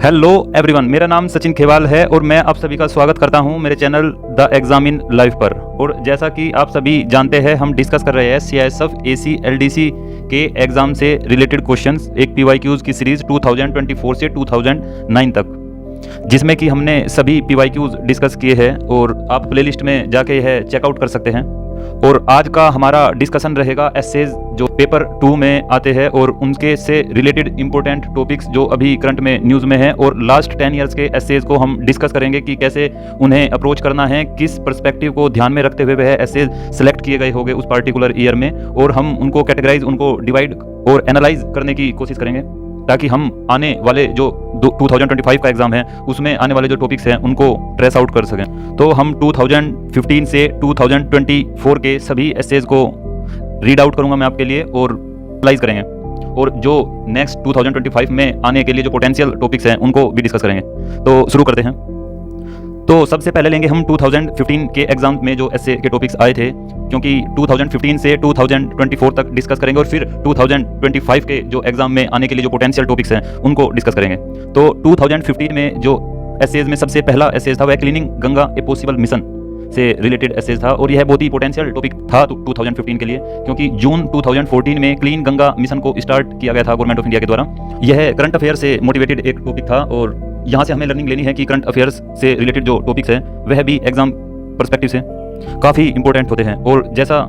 Hello everyone, मेरा नाम सचिन खेवाल है और मैं आप सभी का स्वागत करता हूं मेरे चैनल द एग्जामिन लाइव पर। और जैसा कि आप सभी जानते हैं, हम डिस्कस कर रहे हैं सीआईएसएफ एसी एलडीसी के एग्ज़ाम से रिलेटेड क्वेश्चंस, एक पीवाईक्यूज की सीरीज़ 2024 से 2009 तक, जिसमें कि हमने सभी पीवाईक्यूज डिस्कस किए हैं और आप प्लेलिस्ट में जाके यह चेकआउट कर सकते हैं। और आज का हमारा डिस्कशन रहेगा एसेज जो पेपर 2 में आते हैं और उनके से रिलेटेड इंपॉर्टेंट टॉपिक्स जो अभी करंट में न्यूज़ में है, और लास्ट 10 ईयर्स के एसेज को हम डिस्कस करेंगे कि कैसे उन्हें अप्रोच करना है, किस पर्सपेक्टिव को ध्यान में रखते हुए वह एसेज सेलेक्ट किए गए होंगे उस पार्टिकुलर ईयर में, और हम उनको कैटेगराइज, उनको डिवाइड और एनालाइज करने की कोशिश करेंगे ताकि हम आने वाले जो 2025 का एग्ज़ाम है उसमें आने वाले जो टॉपिक्स हैं उनको ट्रेस आउट कर सकें। तो हम 2015 से 2024 के सभी एसेज को रीड आउट करूंगा मैं आपके लिए और एनालाइज करेंगे, और जो नेक्स्ट 2025 में आने के लिए जो पोटेंशियल टॉपिक्स हैं उनको भी डिस्कस करेंगे। तो शुरू करते हैं। तो सबसे पहले लेंगे हम 2015 के एग्जाम में जो एसए के टॉपिक्स आए थे, क्योंकि 2015 से 2024 तक डिस्कस करेंगे और फिर 2025 के जो एग्जाम में आने के लिए जो पोटेंशियल टॉपिक्स हैं उनको डिस्कस करेंगे। तो 2015 में जो एसेज में सबसे पहला एसेज था वह cleaning Ganga a possible mission से रिलेटेड एसेज था, और यह बहुत ही पोटेंशियल टॉपिक था 2015 के लिए, क्योंकि जून 2014 में क्लीन गंगा मिशन को स्टार्ट किया गया था गवर्नमेंट ऑफ इंडिया के द्वारा। यह करंट अफेयर से मोटिवेटेड एक टॉपिक था और यहाँ से हमें लर्निंग लेनी है कि करंट अफेयर्स से रिलेटेड जो टॉपिक्स हैं वह भी एग्जाम पर्सपेक्टिव से काफ़ी इंपॉर्टेंट होते हैं। और जैसा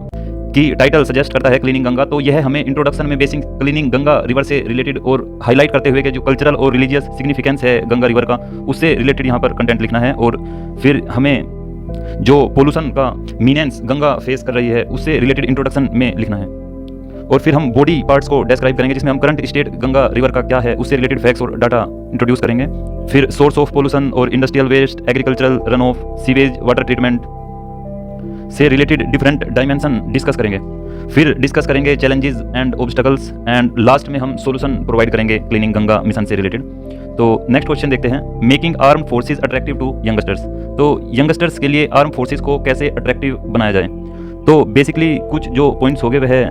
कि टाइटल सजेस्ट करता है क्लीनिंग गंगा, तो यह हमें इंट्रोडक्शन में बेसिक क्लीनिंग गंगा रिवर से रिलेटेड और हाईलाइट करते हुए कि जो कल्चरल और रिलीजियस सिग्निफिकेंस है गंगा रिवर का, उससे रिलेटेड यहाँ पर कंटेंट लिखना है। और फिर हमें जो पोल्यूशन का मीनेंस गंगा फेस कर रही है उससे रिलेटेड इंट्रोडक्शन में लिखना है। और फिर हम बॉडी पार्ट्स को डिस्क्राइब करेंगे, जिसमें हम करंट स्टेट गंगा रिवर का क्या है उससे रिलेटेड फैक्ट्स और डाटा इंट्रोड्यूस करेंगे। फिर सोर्स ऑफ पोल्यूशन और industrial waste, agricultural run off, sewage water treatment से रिलेटेड डिफरेंट डायमेंशन डिस्कस करेंगे। फिर डिस्कस करेंगे challenges and obstacles, and last में हम सोल्यूशन प्रोवाइड करेंगे क्लीनिंग गंगा मिशन से रिलेटेड। तो नेक्स्ट क्वेश्चन देखते हैं, making armed forces attractive to youngsters. तो यंगस्टर्स के लिए आर्म फोर्सेस को कैसे अट्रैक्टिव बनाया जाए। तो बेसिकली कुछ जो पॉइंट्स हो गए वह है,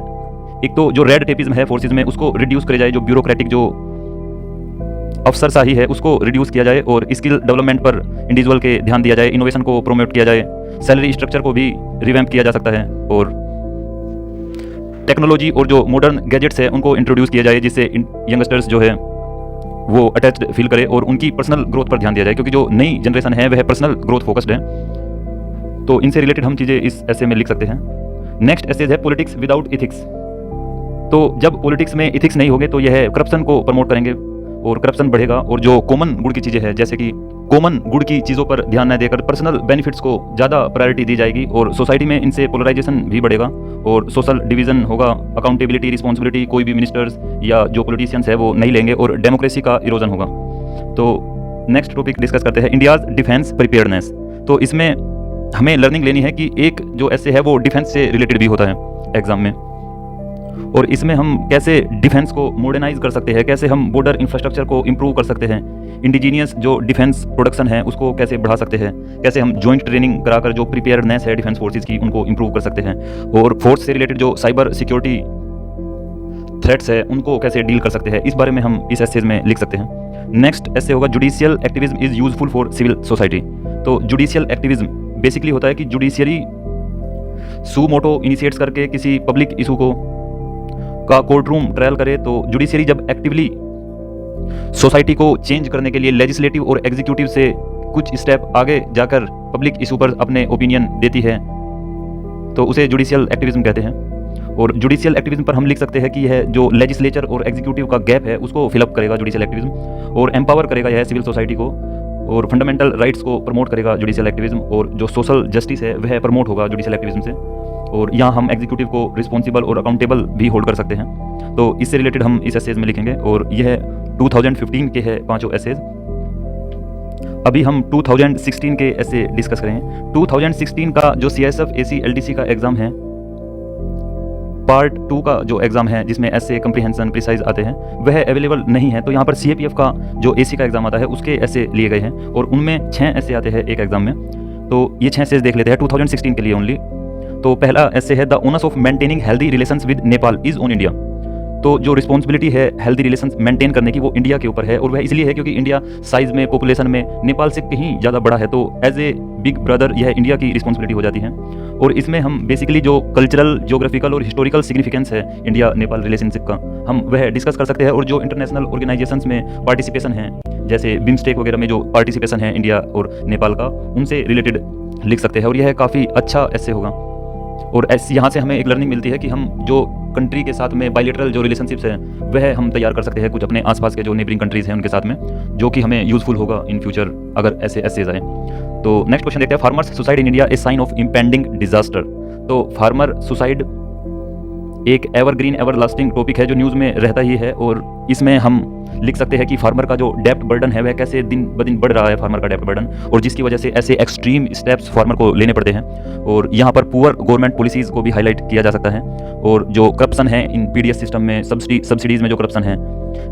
एक तो जो रेड टेपिज्म है फोर्सेस में उसको रिड्यूस करे जाए, जो ब्यूरोक्रेटिक जो अफसरशाही है उसको रिड्यूस किया जाए, और स्किल डेवलपमेंट पर इंडिविजुअल के ध्यान दिया जाए, इनोवेशन को प्रोमोट किया जाए, सैलरी स्ट्रक्चर को भी रिवैम्प किया जा सकता है, और टेक्नोलॉजी और जो मॉडर्न गैजेट्स है उनको इंट्रोड्यूस किया जाए, जिससे यंगस्टर्स जो है वो अटैच्ड फील करे और उनकी पर्सनल ग्रोथ पर ध्यान दिया जाए, क्योंकि जो नई जनरेशन है वह पर्सनल ग्रोथ फोकस्ड है। तो इनसे रिलेटेड हम चीज़ें इस ऐसे में लिख सकते हैं। नेक्स्ट एसेज है पॉलिटिक्स विदाउट इथिक्स। तो जब पॉलिटिक्स में इथिक्स नहीं होंगे तो यह करप्शन को प्रमोट करेंगे और करप्शन बढ़ेगा, और जो कॉमन गुड की चीज़ें हैं, जैसे कि कॉमन गुड की चीज़ों पर ध्यान न देकर पर्सनल बेनिफिट्स को ज़्यादा प्रायोरिटी दी जाएगी, और सोसाइटी में इनसे पोलराइजेशन भी बढ़ेगा और सोशल डिवीज़न होगा, अकाउंटेबिलिटी, रिस्पॉन्सिबिलिटी कोई भी मिनिस्टर्स या जो पॉलिटिशियंस है वो नहीं लेंगे, और डेमोक्रेसी का इरोजन होगा। तो नेक्स्ट टॉपिक डिस्कस करते हैं, इंडियाज़ डिफेंस प्रिपेयर्डनेस। तो इसमें हमें लर्निंग लेनी है कि एक जो ऐसे है वो डिफेंस से रिलेटेड भी होता है एग्जाम में, और इसमें हम कैसे डिफेंस को मॉडर्नाइज कर सकते हैं, कैसे हम बॉर्डर इंफ्रास्ट्रक्चर को इंप्रूव कर सकते हैं, इंडिजीनियस जो डिफेंस प्रोडक्शन है उसको कैसे बढ़ा सकते हैं, कैसे हम जॉइंट ट्रेनिंग कराकर जो प्रिपेयर्डनेस है डिफेंस फोर्सेज की उनको इंप्रूव कर सकते हैं, और फोर्स से रिलेटेड जो साइबर सिक्योरिटी थ्रेट्स है उनको कैसे डील कर सकते हैं, इस बारे में हम इस एसेज में लिख सकते हैं। नेक्स्ट ऐसे होगा, judicial activism is useful for civil society. तो जुडिशियल एक्टिविज्म बेसिकली होता है कि जुडिशियरी सू मोटो इनिशिएट्स करके किसी पब्लिक इशू को का कोर्ट रूम ट्रायल करे। तो जुडिशियरी जब एक्टिवली सोसाइटी को चेंज करने के लिए लेजिस्लेटिव और एग्जीक्यूटिव से कुछ स्टेप आगे जाकर पब्लिक इशू पर अपने ओपिनियन देती है तो उसे जुडिशियल एक्टिविज्म कहते हैं। और जुडिशियल एक्टिविज्म पर हम लिख सकते हैं कि यह जो लेजिस्लेचर और एग्जीक्यूटिव का गैप है उसको फिलअप करेगा जुडिशियल एक्टिविज्म, और एम्पावर करेगा यह सिविल सोसाइटी को, और फंडामेंटल राइट्स को प्रमोट करेगा जुडिशियल एक्टिविज्म, और जो सोशल जस्टिस है वह प्रमोट होगा जुडिशियल एक्टिविज्म से। और यहाँ हम एग्जीक्यूटिव को रिस्पॉन्सिबल और अकाउंटेबल भी होल्ड कर सकते हैं। तो इससे रिलेटेड हम इस एसेज में लिखेंगे, और यह 2015 के है पांचों एसेज। अभी हम 2016 के ऐसे डिस्कस करेंगे। 2016 का जो सीआईएसएफ एसी एलडीसी का एग्जाम है, पार्ट 2 का जो एग्जाम है जिसमें ऐसे कंप्रीहेंशन प्रिसाइज आते हैं वह अवेलेबल नहीं है। तो यहाँ पर सीएपीएफ का जो एसी का एग्जाम आता है उसके ऐसे लिए गए हैं, और उनमें 6 ऐसे आते हैं एक एग्जाम में। तो ये 6 ऐसे देख लेते हैं 2016 के लिए ओनली। तो पहला ऐसे है, the owners of maintaining healthy relations with Nepal is on India. तो जो रिस्पॉन्सिबिलिटी है हेल्दी रिलेशंस मेंटेन करने की, वो इंडिया के ऊपर है। और वह इसलिए है क्योंकि इंडिया साइज़ में, पॉपुलेशन में नेपाल से कहीं ज़्यादा बड़ा है, तो एज ए बिग ब्रदर यह इंडिया की रिस्पॉन्सिबिलिटी हो जाती है। और इसमें हम बेसिकली जो कल्चरल, ज्योग्राफिकल और हिस्टोरिकल सिग्निफिकेंस है इंडिया नेपाल रिलेशनशिप का, हम वह डिस्कस कर सकते हैं। और जो इंटरनेशनल ऑर्गेनाइजेशंस में पार्टिसिपेशन है, जैसे बिम्स्टेक वगैरह में जो पार्टिसिपेशन है इंडिया और नेपाल का, उनसे रिलेटेड लिख सकते हैं। और यह काफ़ी अच्छा ऐसे होगा। और ऐसे यहाँ से हमें एक लर्निंग मिलती है कि हम जो कंट्री के साथ में बायलैटरल जो रिलेशनशिप्स हैं वह हम तैयार कर सकते हैं कुछ अपने आसपास के जो नेबरिंग कंट्रीज़ हैं उनके साथ में, जो कि हमें यूजफुल होगा इन फ्यूचर अगर ऐसे जाए। तो नेक्स्ट क्वेश्चन देखते हैं, farmers suicide in India a sign of impending disaster. तो फार्मर सुसाइड एक एवरग्रीन, एवरलास्टिंग टॉपिक है जो न्यूज़ में रहता ही है। और इसमें हम लिख सकते हैं कि फार्मर का जो डेप्ट बर्डन है वह कैसे दिन ब दिन बढ़ रहा है, फार्मर का डेप्ट बर्डन, और जिसकी वजह से ऐसे एक्सट्रीम स्टेप्स फार्मर को लेने पड़ते हैं। और यहाँ पर पुअर गवर्नमेंट पॉलिसीज़ को भी हाईलाइट किया जा सकता है। और जो करप्शन है इन पीडीएस सिस्टम में, सब्सिडीज़ में जो करप्शन है,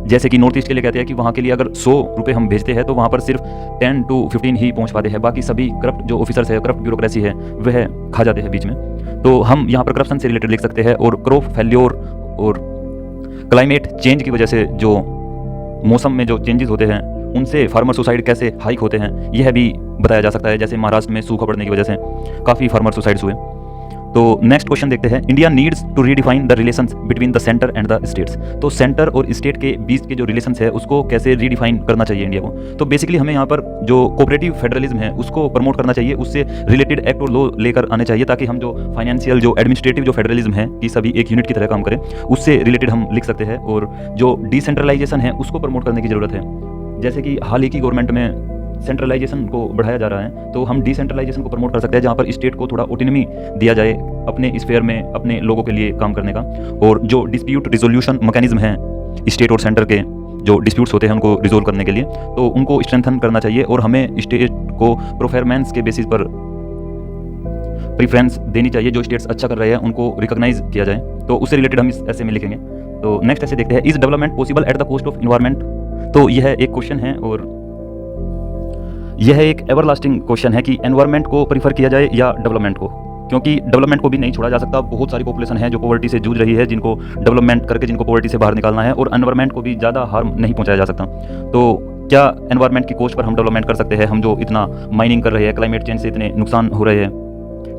जैसे कि नॉर्थ ईस्ट के लिए कहते हैं कि वहाँ के लिए अगर 100 रुपये हम भेजते हैं तो वहाँ पर सिर्फ 10 to 15 ही पहुँच पाते हैं, बाकी सभी करप्ट जो ऑफिसर्स है, करप्ट ब्यूरोक्रेसी है, वह खा जाते हैं बीच में। तो हम यहाँ पर करप्शन से रिलेटेड लिख सकते हैं। और क्रॉप फेल्योर और क्लाइमेट चेंज की वजह से जो मौसम में जो चेंजेस होते हैं उनसे फार्मर सुसाइड कैसे हाइक होते हैं यह भी बताया जा सकता है। जैसे महाराष्ट्र में सूखा पड़ने की वजह से काफ़ी फार्मर सुसाइड्स हुए। तो नेक्स्ट क्वेश्चन देखते हैं, India needs to redefine the relations between the centre and the states. तो सेंटर और स्टेट के बीच के जो रिलेशंस है उसको कैसे रीडिफाइन करना चाहिए इंडिया को। तो बेसिकली हमें यहाँ पर जो कोऑपरेटिव फेडरलिज्म है उसको प्रमोट करना चाहिए, उससे रिलेटेड एक्ट और लॉ लेकर आने चाहिए, ताकि हम जो फाइनेंशियल, जो एडमिनिस्ट्रेटिव जो फेडरलिज्म है कि सभी एक यूनिट की तरह काम करें, उससे रिलेटेड हम लिख सकते हैं। और जो डिसेंट्रलाइजेशन है उसको प्रमोट करने की ज़रूरत है। जैसे कि हाल ही की गवर्नमेंट में सेंट्रलाइजेशन को बढ़ाया जा रहा है, तो हम डिसेंट्रलाइजेशन को प्रमोट कर सकते हैं, जहाँ पर स्टेट को थोड़ा ऑटोनॉमी दिया जाए अपने स्फेयर में अपने लोगों के लिए काम करने का। और जो डिस्प्यूट रिजोल्यूशन मैकेनिज्म है स्टेट और सेंटर के, जो डिस्प्यूट्स होते हैं उनको रिजोल्व करने के लिए, तो उनको स्ट्रेंथन करना चाहिए। और हमें स्टेट को परफॉर्मेंस के बेसिस पर प्रेफरेंस देनी चाहिए, जो स्टेट्स अच्छा कर रहे हैं उनको रिकॉग्नाइज किया जाए। तो उससे रिलेटेड हम इस ऐसे में लिखेंगे। तो नेक्स्ट ऐसे देखते हैं, is development possible at the cost of environment. तो यह एक क्वेश्चन है और यह एक एवरलास्टिंग क्वेश्चन है कि एनवायरनमेंट को प्रीफर किया जाए या डेवलपमेंट को, क्योंकि डेवलपमेंट को भी नहीं छोड़ा जा सकता। बहुत सारी पॉपुलेशन है जो पॉवर्टी से जूझ रही है, जिनको डेवलपमेंट करके जिनको पॉवर्टी से बाहर निकालना है, और एनवायरनमेंट को भी ज़्यादा हार्म नहीं पहुंचाया जा सकता। तो क्या एनवायरनमेंट की कॉस्ट पर हम डेवलपमेंट कर सकते हैं? हम जो इतना माइनिंग कर रहे हैं, क्लाइमेट चेंज से इतने नुकसान हो रहे हैं,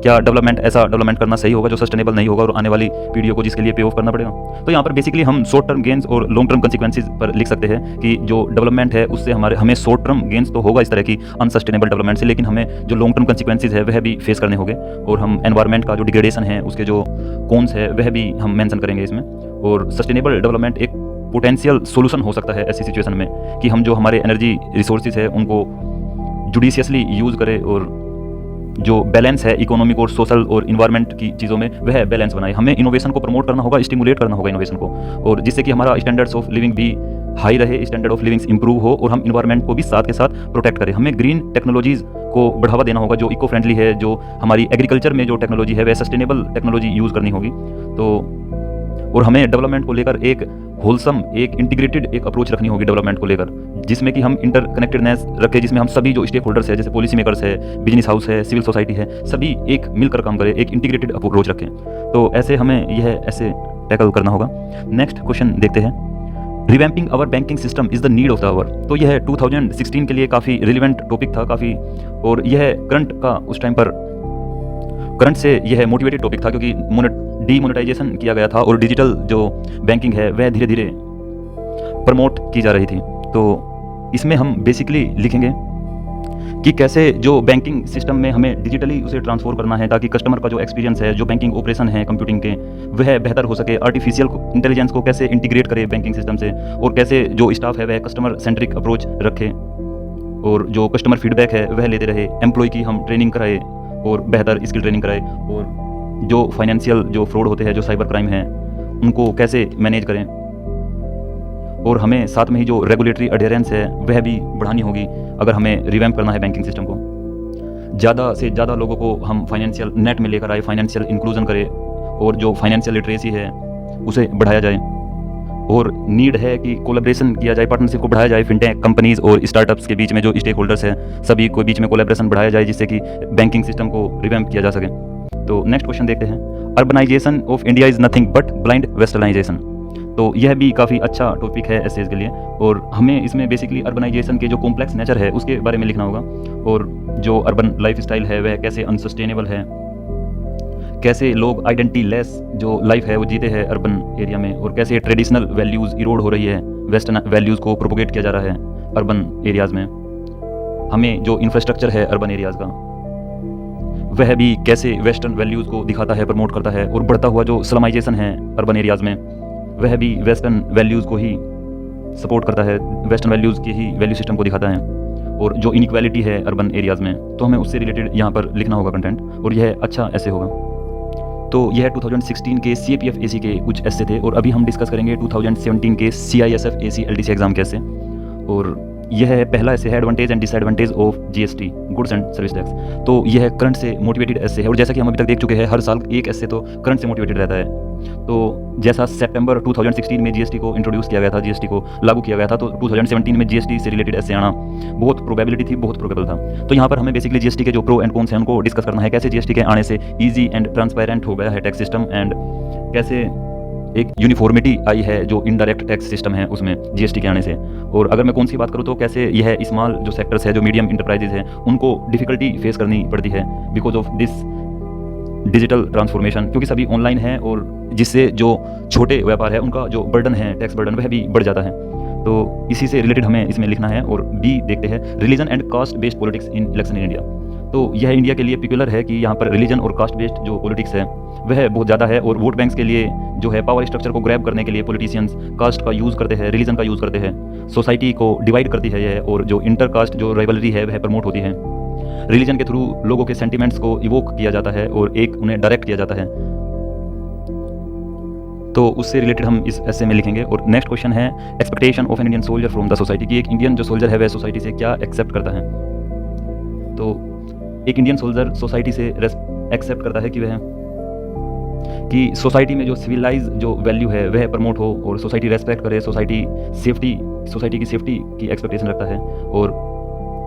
क्या डेवलपमेंट ऐसा डेवलपमेंट करना सही होगा जो सस्टेनेबल नहीं होगा और आने वाली पीढ़ियों को जिसके लिए पे ऑफ करना पड़ेगा? तो यहाँ पर बेसिकली हम शॉर्ट टर्म गेंस और लॉन्ग टर्म कंसिक्वेंसेज पर लिख सकते हैं कि जो डेवलपमेंट है उससे हमें शॉर्ट टर्म गेंस तो होगा इस तरह की अनसस्टेनेबल डेवलपमेंट से, लेकिन हमें जो लॉन्ग टर्म कंसिक्वेंसेज है वह भी फेस करने होंगे। और हम एनवायरनमेंट का जो डिग्रेडेशन है उसके जो कॉन्स है वह भी हम मेंशन करेंगे इसमें। और सस्टेनेबल डेवलपमेंट एक पोटेंशियल सोल्यूशन हो सकता है ऐसी सिचुएशन में कि हम जो हमारे एनर्जी रिसोर्सेज है उनको जुडिशियसली यूज़ करें, और जो बैलेंस है इकोनॉमिक और सोशल और इन्वायरमेंट की चीज़ों में वह बैलेंस बनाए। हमें इनोवेशन को प्रमोट करना होगा, स्टिमुलेट करना होगा इनोवेशन को, और जिससे कि हमारा स्टैंडर्ड्स ऑफ लिविंग भी हाई रहे, स्टैंडर्ड ऑफ लिविंग इंप्रूव हो, और हम इन्वायरमेंट को भी साथ के साथ प्रोटेक्ट करें। हमें ग्रीन टेक्नोलॉजीज़ को बढ़ावा देना होगा, जो इको फ्रेंडली है, जो हमारी एग्रीकल्चर में जो टेक्नोलॉजी है वह सस्टेनेबल टेक्नोलॉजी यूज़ करनी होगी। तो और हमें डेवलपमेंट को लेकर एक होलसम, एक इंटीग्रेटेड एक अप्रोच रखनी होगी डेवलपमेंट को लेकर, जिसमें कि हम इंटरकनेक्टेडनेस रखें, जिसमें हम सभी जो स्टेक होल्डर्स है, जैसे पॉलिसी मेकर्स है, बिजनेस हाउस है, सिविल सोसाइटी है, सभी एक मिलकर काम करें, एक इंटीग्रेटेड अप्रोच रखें। तो ऐसे हमें यह ऐसे टैकल करना होगा। नेक्स्ट क्वेश्चन देखते हैं, revamping our banking system is the need of the hour. तो यह 2016 के लिए काफ़ी रिलेवेंट टॉपिक था काफ़ी, और यह करंट का उस टाइम पर करंट से यह मोटिवेटेड टॉपिक था, क्योंकि डीमोनेटाइजेशन किया गया था और डिजिटल जो बैंकिंग है वह धीरे धीरे प्रमोट की जा रही थी। तो इसमें हम बेसिकली लिखेंगे कि कैसे जो बैंकिंग सिस्टम में हमें डिजिटली उसे ट्रांसफॉर करना है, ताकि कस्टमर का जो एक्सपीरियंस है, जो बैंकिंग ऑपरेशन है कंप्यूटिंग के, वह बेहतर हो सके। आर्टिफिशियल इंटेलिजेंस को कैसे इंटीग्रेट करे बैंकिंग सिस्टम से, और कैसे जो स्टाफ है वह कस्टमर सेंट्रिक अप्रोच रखे, और जो कस्टमर फीडबैक है वह लेते रहे। एम्प्लॉय की हम ट्रेनिंग कराए और बेहतर स्किल ट्रेनिंग कराए, और जो फाइनेंशियल जो फ्रॉड होते हैं, जो साइबर क्राइम है, उनको कैसे मैनेज करें। और हमें साथ में ही जो रेगुलेटरी अडेरेंस है वह भी बढ़ानी होगी अगर हमें रिवैम्प करना है बैंकिंग सिस्टम को। ज़्यादा से ज़्यादा लोगों को हम फाइनेंशियल नेट में लेकर आए, फाइनेंशियल इंक्लूजन करें, और जो फाइनेंशियल लिटरेसी है उसे बढ़ाया जाए। और नीड है कि कोलैबोरेशन किया जाए, पार्टनरशिप को बढ़ाया जाए फिनटेक कंपनीज और स्टार्टअप्स के बीच में, जो स्टेक होल्डर्स है सभी को बीच में कोलैबोरेशन बढ़ाया जाए, जिससे कि बैंकिंग सिस्टम को रिवैम्प किया जा सके। तो नेक्स्ट क्वेश्चन देखते हैं, urbanisation of India is nothing but blind westernisation. तो यह भी काफ़ी अच्छा टॉपिक है एसेज के लिए, और हमें इसमें बेसिकली अर्बनाइजेशन के जो कॉम्प्लेक्स नेचर है उसके बारे में लिखना होगा, और जो अर्बन लाइफ स्टाइल है वह कैसे अनसस्टेनेबल है, कैसे लोग आइडेंटिटी लेस जो लाइफ है वो जीते हैं अर्बन एरिया में, और कैसे ट्रेडिशनल वैल्यूज़ इरोड हो रही है, वेस्टर्न वैल्यूज़ को प्रोपोगेट किया जा रहा है अर्बन एरियाज़ में। हमें जो इंफ्रास्ट्रक्चर है अर्बन एरियाज़ का वह भी कैसे वेस्टर्न वैल्यूज़ को दिखाता है, प्रमोट करता है, और बढ़ता हुआ जो स्लमाइजेशन है अर्बन एरियाज़ में वह भी वेस्टर्न वैल्यूज़ को ही सपोर्ट करता है, वेस्टर्न वैल्यूज़ के ही वैल्यू सिस्टम को दिखाता है। और जो इनइक्वालिटी है अर्बन एरियाज़ में, तो हमें उससे रिलेटेड यहाँ पर लिखना होगा कंटेंट, और यह अच्छा ऐसे होगा। तो यह 2016 के CAPF AC के कुछ ऐसे थे, और अभी हम डिस्कस करेंगे 2017 के CISF AC LDC एग्ज़ाम के ऐसे। और यह है पहला ऐसे है advantage and disadvantage of GST goods and service tax. तो यह करंट से मोटिवेटेड ऐसे है, और जैसा कि हम अभी तक देख चुके हैं हर साल एक ऐसे तो करंट से मोटिवेटेड रहता है। तो जैसा सितंबर 2016 में GST को इंट्रोड्यूस किया गया था, GST को लागू किया गया था, तो 2017 में GST से रिलेटेड ऐसे आना बहुत प्रोबेबिलिटी थी, बहुत प्रोबेबल था। तो यहाँ पर हमें बेसिकली GST के जो प्रो एंड कॉन्स हैं उनको डिस्कस करना है, कैसे GST के आने से ईजी एंड ट्रांसपेरेंट हो गया है टैक्स सिस्टम, एंड कैसे एक यूनिफॉर्मिटी आई है जो इनडायरेक्ट टैक्स सिस्टम है उसमें GST के आने से। और अगर मैं कौन सी बात करूँ तो कैसे यह स्मॉल जो सेक्टर्स है, जो मीडियम इंटरप्राइजेज है, उनको डिफिकल्टी फेस करनी पड़ती है because of this digital transformation, क्योंकि सभी ऑनलाइन है, और जिससे जो छोटे व्यापार है उनका जो बर्डन है, टैक्स बर्डन, वह भी बढ़ जाता है। तो इसी से रिलेटेड हमें इसमें लिखना है। और बी देखते हैं, religion and caste based politics in election in India. तो यह इंडिया के लिए पिकुलर है कि यहाँ पर रिलीजन और कास्ट बेस्ड जो पॉलिटिक्स है वह बहुत ज़्यादा है, और वोट बैंक्स के लिए जो है पावर स्ट्रक्चर को ग्रैब करने के लिए पॉलिटिशियंस कास्ट का यूज़ करते हैं, रिलीजन का यूज़ करते हैं, सोसाइटी को डिवाइड करती है यह, और जो इंटर कास्ट जो राइवलरी है वह प्रमोट होती है। रिलीजन के थ्रू लोगों के सेंटिमेंट्स को इवोक किया जाता है और एक उन्हें डायरेक्ट किया जाता है। तो उससे रिलेटेड हम इस ऐसे में लिखेंगे। और नेक्स्ट क्वेश्चन है expectation of an Indian soldier from the society, कि एक इंडियन जो सोल्जर है वह सोसाइटी से क्या एक्सेप्ट करता है। तो एक इंडियन सोल्जर सोसाइटी से एक्सेप्ट करता है कि सोसाइटी में जो सिविलाइज जो वैल्यू है वह प्रमोट हो, और सोसाइटी रेस्पेक्ट करे, सोसाइटी की सेफ्टी की एक्सपेक्टेशन रखता है। और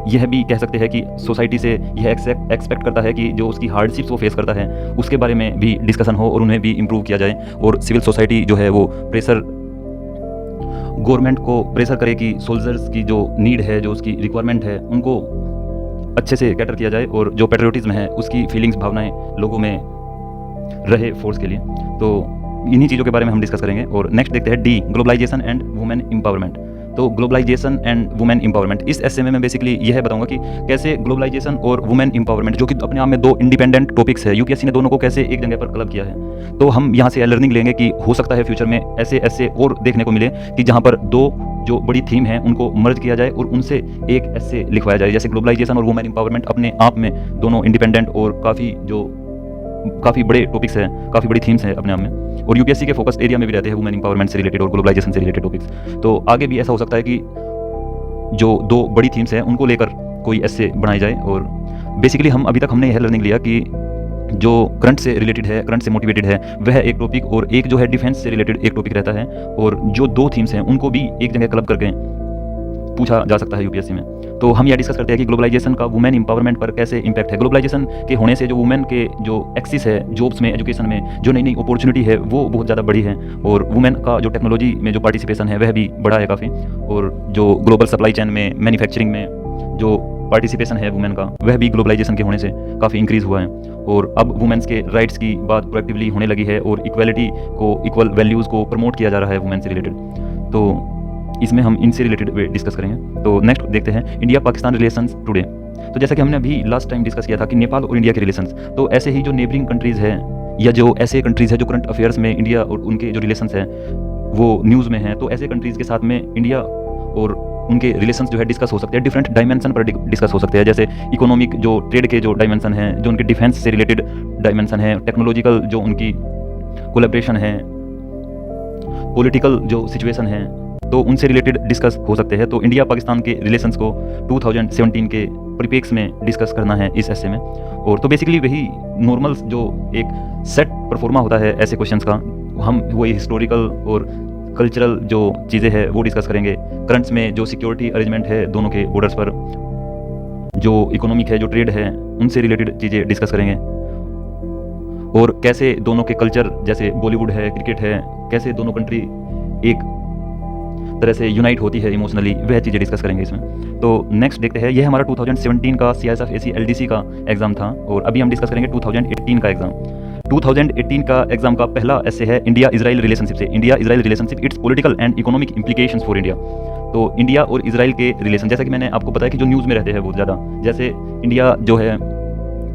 यह भी कह सकते हैं कि सोसाइटी से यह एक्सपेक्ट करता है कि जो उसकी हार्डशिप्स वो फेस करता है उसके बारे में भी डिस्कशन हो और उन्हें भी इम्प्रूव किया जाए। और सिविल सोसाइटी जो है वो गवर्नमेंट को प्रेशर करे कि सोल्जर्स की जो नीड है, जो उसकी रिक्वायरमेंट है, उनको अच्छे से कैटर किया जाए, और जो पेट्रियोटिज्म है उसकी फीलिंग्स, भावनाएं लोगों में रहे फोर्स के लिए। तो इन्हीं चीज़ों के बारे में हम डिस्कस करेंगे। और नेक्स्ट देखते हैं D, globalisation and women empowerment. तो ग्लोबलाइजेशन एंड वुमेन एम्पावरमेंट, इस ऐसे में मैं बेसिकली यह बताऊंगा कि कैसे ग्लोबलाइजेशन और वुमेन एम्पावरमेंट, जो कि अपने आप में दो इंडिपेंडेंट टॉपिक्स है, यूपीएससी ने दोनों को कैसे एक जगह पर क्लब किया है। तो हम यहाँ से लर्निंग लेंगे कि हो सकता है फ्यूचर में ऐसे और देखने को मिले कि जहाँ पर दो जो बड़ी थीम है उनको मर्ज किया जाए और उनसे एक ऐसे लिखवाया जाए, जैसे ग्लोबलाइजेशन और वुमेन एम्पावरमेंट अपने आप में दोनों इंडिपेंडेंट और काफ़ी बड़े टॉपिक्स हैं, काफ़ी बड़ी थीम्स हैं अपने आप में, और यूपीएससी के फोकस एरिया में भी रहते हैं वुमेन एम्पावरमेंट से रिलेटेड और ग्लोबलाइजेशन से रिलेटेड टॉपिक्स। तो आगे भी ऐसा हो सकता है कि जो दो बड़ी थीम्स हैं उनको लेकर कोई ऐसे बनाई जाए। और बेसिकली हमने यह लर्निंग लिया कि जो करंट से रिलेटेड है, करंट से मोटिवेटेड है, वह एक टॉपिक, और एक जो है डिफेंस से रिलेटेड एक टॉपिक रहता है, और जो दो थीम्स हैं उनको भी एक जगह क्लब करके पूछा जा सकता है यूपीएससी में। तो हम यह डिस्कस करते हैं कि ग्लोबलाइजेशन का वुमेन एम्पावरमेंट पर कैसे इंपैक्ट है। ग्लोबलाइजेशन के होने से जो वुमेन के जो एक्सिस है, जॉब्स में, एजुकेशन में जो नई नई अपॉर्चुनिटी है वो बहुत ज़्यादा बढ़ी है, और वुमेन का जो टेक्नोलॉजी में जो पार्टिसिपेशन है वह भी बढ़ा है काफ़ी, और जो ग्लोबल सप्लाई चेन में, मैन्युफैक्चरिंग में जो पार्टिसिपेशन है वुमेन का वह भी ग्लोबलाइजेशन के होने से काफ़ी इंक्रीज़ हुआ है। और अब वुमेन्स के राइट्स की बात प्रोएक्टिवली होने लगी है, और इक्वलिटी को, इक्वल वैल्यूज़ को प्रमोट किया जा रहा है वुमेन से रिलेटेड। तो इसमें हम इनसे रिलेटेड डिस्कस करेंगे। तो नेक्स्ट देखते हैं इंडिया पाकिस्तान रिलेशंस टुडे। तो जैसा कि हमने अभी लास्ट टाइम डिस्कस किया था कि नेपाल और इंडिया के रिलेशंस, तो ऐसे ही जो नेबरिंग कंट्रीज़ हैं या जो ऐसे कंट्रीज़ हैं जो करंट अफेयर्स में इंडिया और उनके जो रिलेशंस हैं वो न्यूज़ में हैं, तो ऐसे कंट्रीज़ के साथ में इंडिया और उनके रिलेशंस जो है डिस्कस हो सकते हैं, डिफरेंट डायमेंशन पर डिस्कस हो सकते हैं, जैसे इकोनॉमिक जो ट्रेड के जो डायमेंशन हैं, जो उनके डिफेंस से रिलेटेड डायमेंशन है, टेक्नोलॉजिकल जो उनकी कोलैबोरेशन है, पॉलिटिकल जो सिचुएशन है, तो उनसे रिलेटेड डिस्कस हो सकते हैं। तो इंडिया पाकिस्तान के रिलेशंस को 2017 के परिप्रेक्ष्य में डिस्कस करना है इस ऐसे में। और तो बेसिकली वही नॉर्मल जो एक सेट परफॉर्मा होता है ऐसे क्वेश्चंस का, हम वही हिस्टोरिकल और कल्चरल जो चीज़ें हैं वो डिस्कस करेंगे। करंट्स में जो सिक्योरिटी अरेंजमेंट है दोनों के बॉर्डर्स पर, जो इकोनॉमिक है, जो ट्रेड है, उनसे रिलेटेड चीज़ें डिस्कस करेंगे। और कैसे दोनों के कल्चर, जैसे बॉलीवुड है, क्रिकेट है, कैसे दोनों कंट्री एक तरह से यूनाइट होती है इमोशनली, वह चीज़ें डिस्कस करेंगे इसमें। तो नेक्स्ट देखते हैं, यह हमारा 2017 का CISF AC LDC का एग्ज़ाम था और अभी हम डिस्कस करेंगे 2018 का एग्ज़ाम। 2018 का एग्ज़ाम का पहला ऐसे है इंडिया इजराइल रिलेशनशिप से, India Israel relationship it's political and economic implications for India. तो इंडिया और इजराइल के रिलेशन, जैसा कि मैंने आपको बताया कि जो न्यूज़ में रहते हैं बहुत ज़्यादा, जैसे इंडिया जो है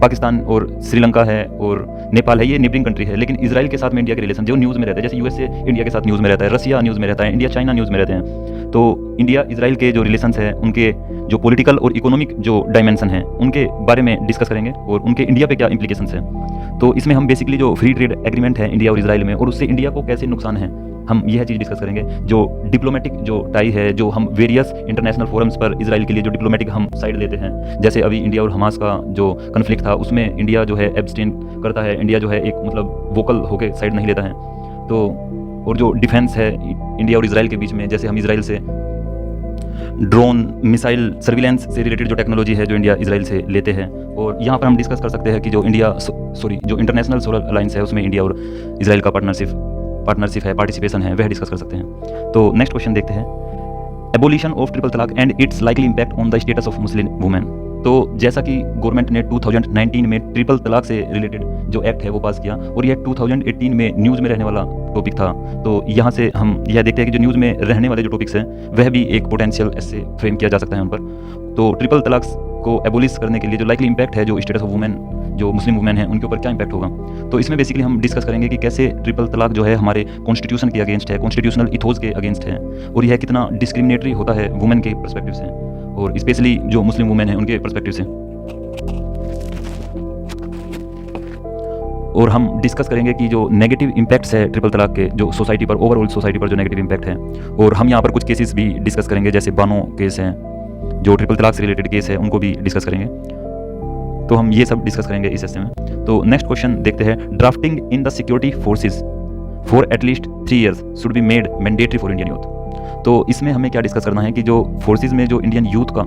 पाकिस्तान और श्रीलंका है और नेपाल है, ये नेबरिंग कंट्री है, लेकिन इजराइल के साथ में इंडिया के रिलेशन जो न्यूज़ में रहते हैं, जैसे USA इंडिया के साथ न्यूज़ में रहता है, रसिया न्यूज़ में रहता है, इंडिया चाइना न्यूज़ में रहते हैं। तो इंडिया इजराइल के जो रिलेशंस है उनके जो पॉलिटिकल और इकोनॉमिक जो डायमेंशन है उनके बारे में डिस्कस करेंगे और उनके इंडिया पे क्या इंप्लीकेशंस हैं। तो इसमें हम बेसिकली जो फ्री ट्रेड एग्रीमेंट है इंडिया और इजराइल में और उससे इंडिया को कैसे नुकसान है, हम यह चीज़ डिस्कस करेंगे। जो डिप्लोमेटिक जो टाई है, जो हम वेरियस इंटरनेशनल फोरम्स पर इजराइल के लिए जो डिप्लोमेटिक हम साइड लेते हैं, जैसे अभी इंडिया और हमास का जो कन्फ्लिक्ट था उसमें इंडिया जो है एब्सटेन करता है, इंडिया जो है एक मतलब वोकल होकर साइड नहीं लेता है। तो और जो डिफेंस है इंडिया और इजराइल के बीच में, जैसे हम इजराइल से ड्रोन मिसाइल सर्विलेंस से रिलेटेड जो टेक्नोलॉजी है जो इंडिया इजराइल से लेते हैं, और यहाँ पर हम डिस्कस कर सकते हैं कि जो जो इंटरनेशनल सोलर अलायंस है उसमें इंडिया और इजराइल का पार्टनरशिप है, पार्टिसिपेशन है, वह डिस्कस कर सकते हैं। तो नेक्स्ट क्वेश्चन देखते हैं, एबोलिशन ऑफ ट्रिपल तलाक and it's likely impact on the status of Muslim women. तो जैसा कि गवर्नमेंट ने 2019 में ट्रिपल तलाक से रिलेटेड जो एक्ट है वो पास किया और यह 2018 में न्यूज़ में रहने वाला टॉपिक था। तो यहाँ से हम यह देखते हैं कि जो न्यूज़ में रहने वाले जो टॉपिक्स हैं वह भी एक पोटेंशियल ऐसे फ्रेम किया जा सकता है उन पर। तो ट्रिपल तलाक को एबोलिश करने के लिए जो लाइकली इम्पैक्ट है जो स्टेटस ऑफ वुमेन, जो मुस्लिम वुमेन है उनके ऊपर क्या इंपैक्ट होगा। तो इसमें बेसिकली हम डिस्कस करेंगे कि कैसे ट्रिपल तलाक जो है हमारे कॉन्स्टिट्यूशन के अगेंस्ट है, कॉन्स्टिट्यूशनल इथोज के अगेंस्ट है, और यह कितना डिस्क्रिमिनेटरी होता है वुमेन के पर्सपेक्टिव से और स्पेशली जो मुस्लिम वुमेन है उनके पर्सपेक्टिव से। और हम डिस्कस करेंगे कि जो नेगेटिव इम्पैक्ट्स है ट्रिपल तलाक के जो सोसाइटी पर, ओवरऑल सोसाइटी पर जो नेगेटिव इम्पैक्ट है, और हम यहाँ पर कुछ केसेस भी डिस्कस करेंगे, जैसे बानो केस हैं जो ट्रिपल तलाक से रिलेटेड केस है उनको भी डिस्कस करेंगे। तो हम ये सब डिस्कस करेंगे इस हिस्से में। तो नेक्स्ट क्वेश्चन देखते हैं, drafting in the security forces for at least 3 years should be made mandatory for Indian youth. तो इसमें हमें क्या डिस्कस करना है कि जो फोर्सेज में जो इंडियन यूथ का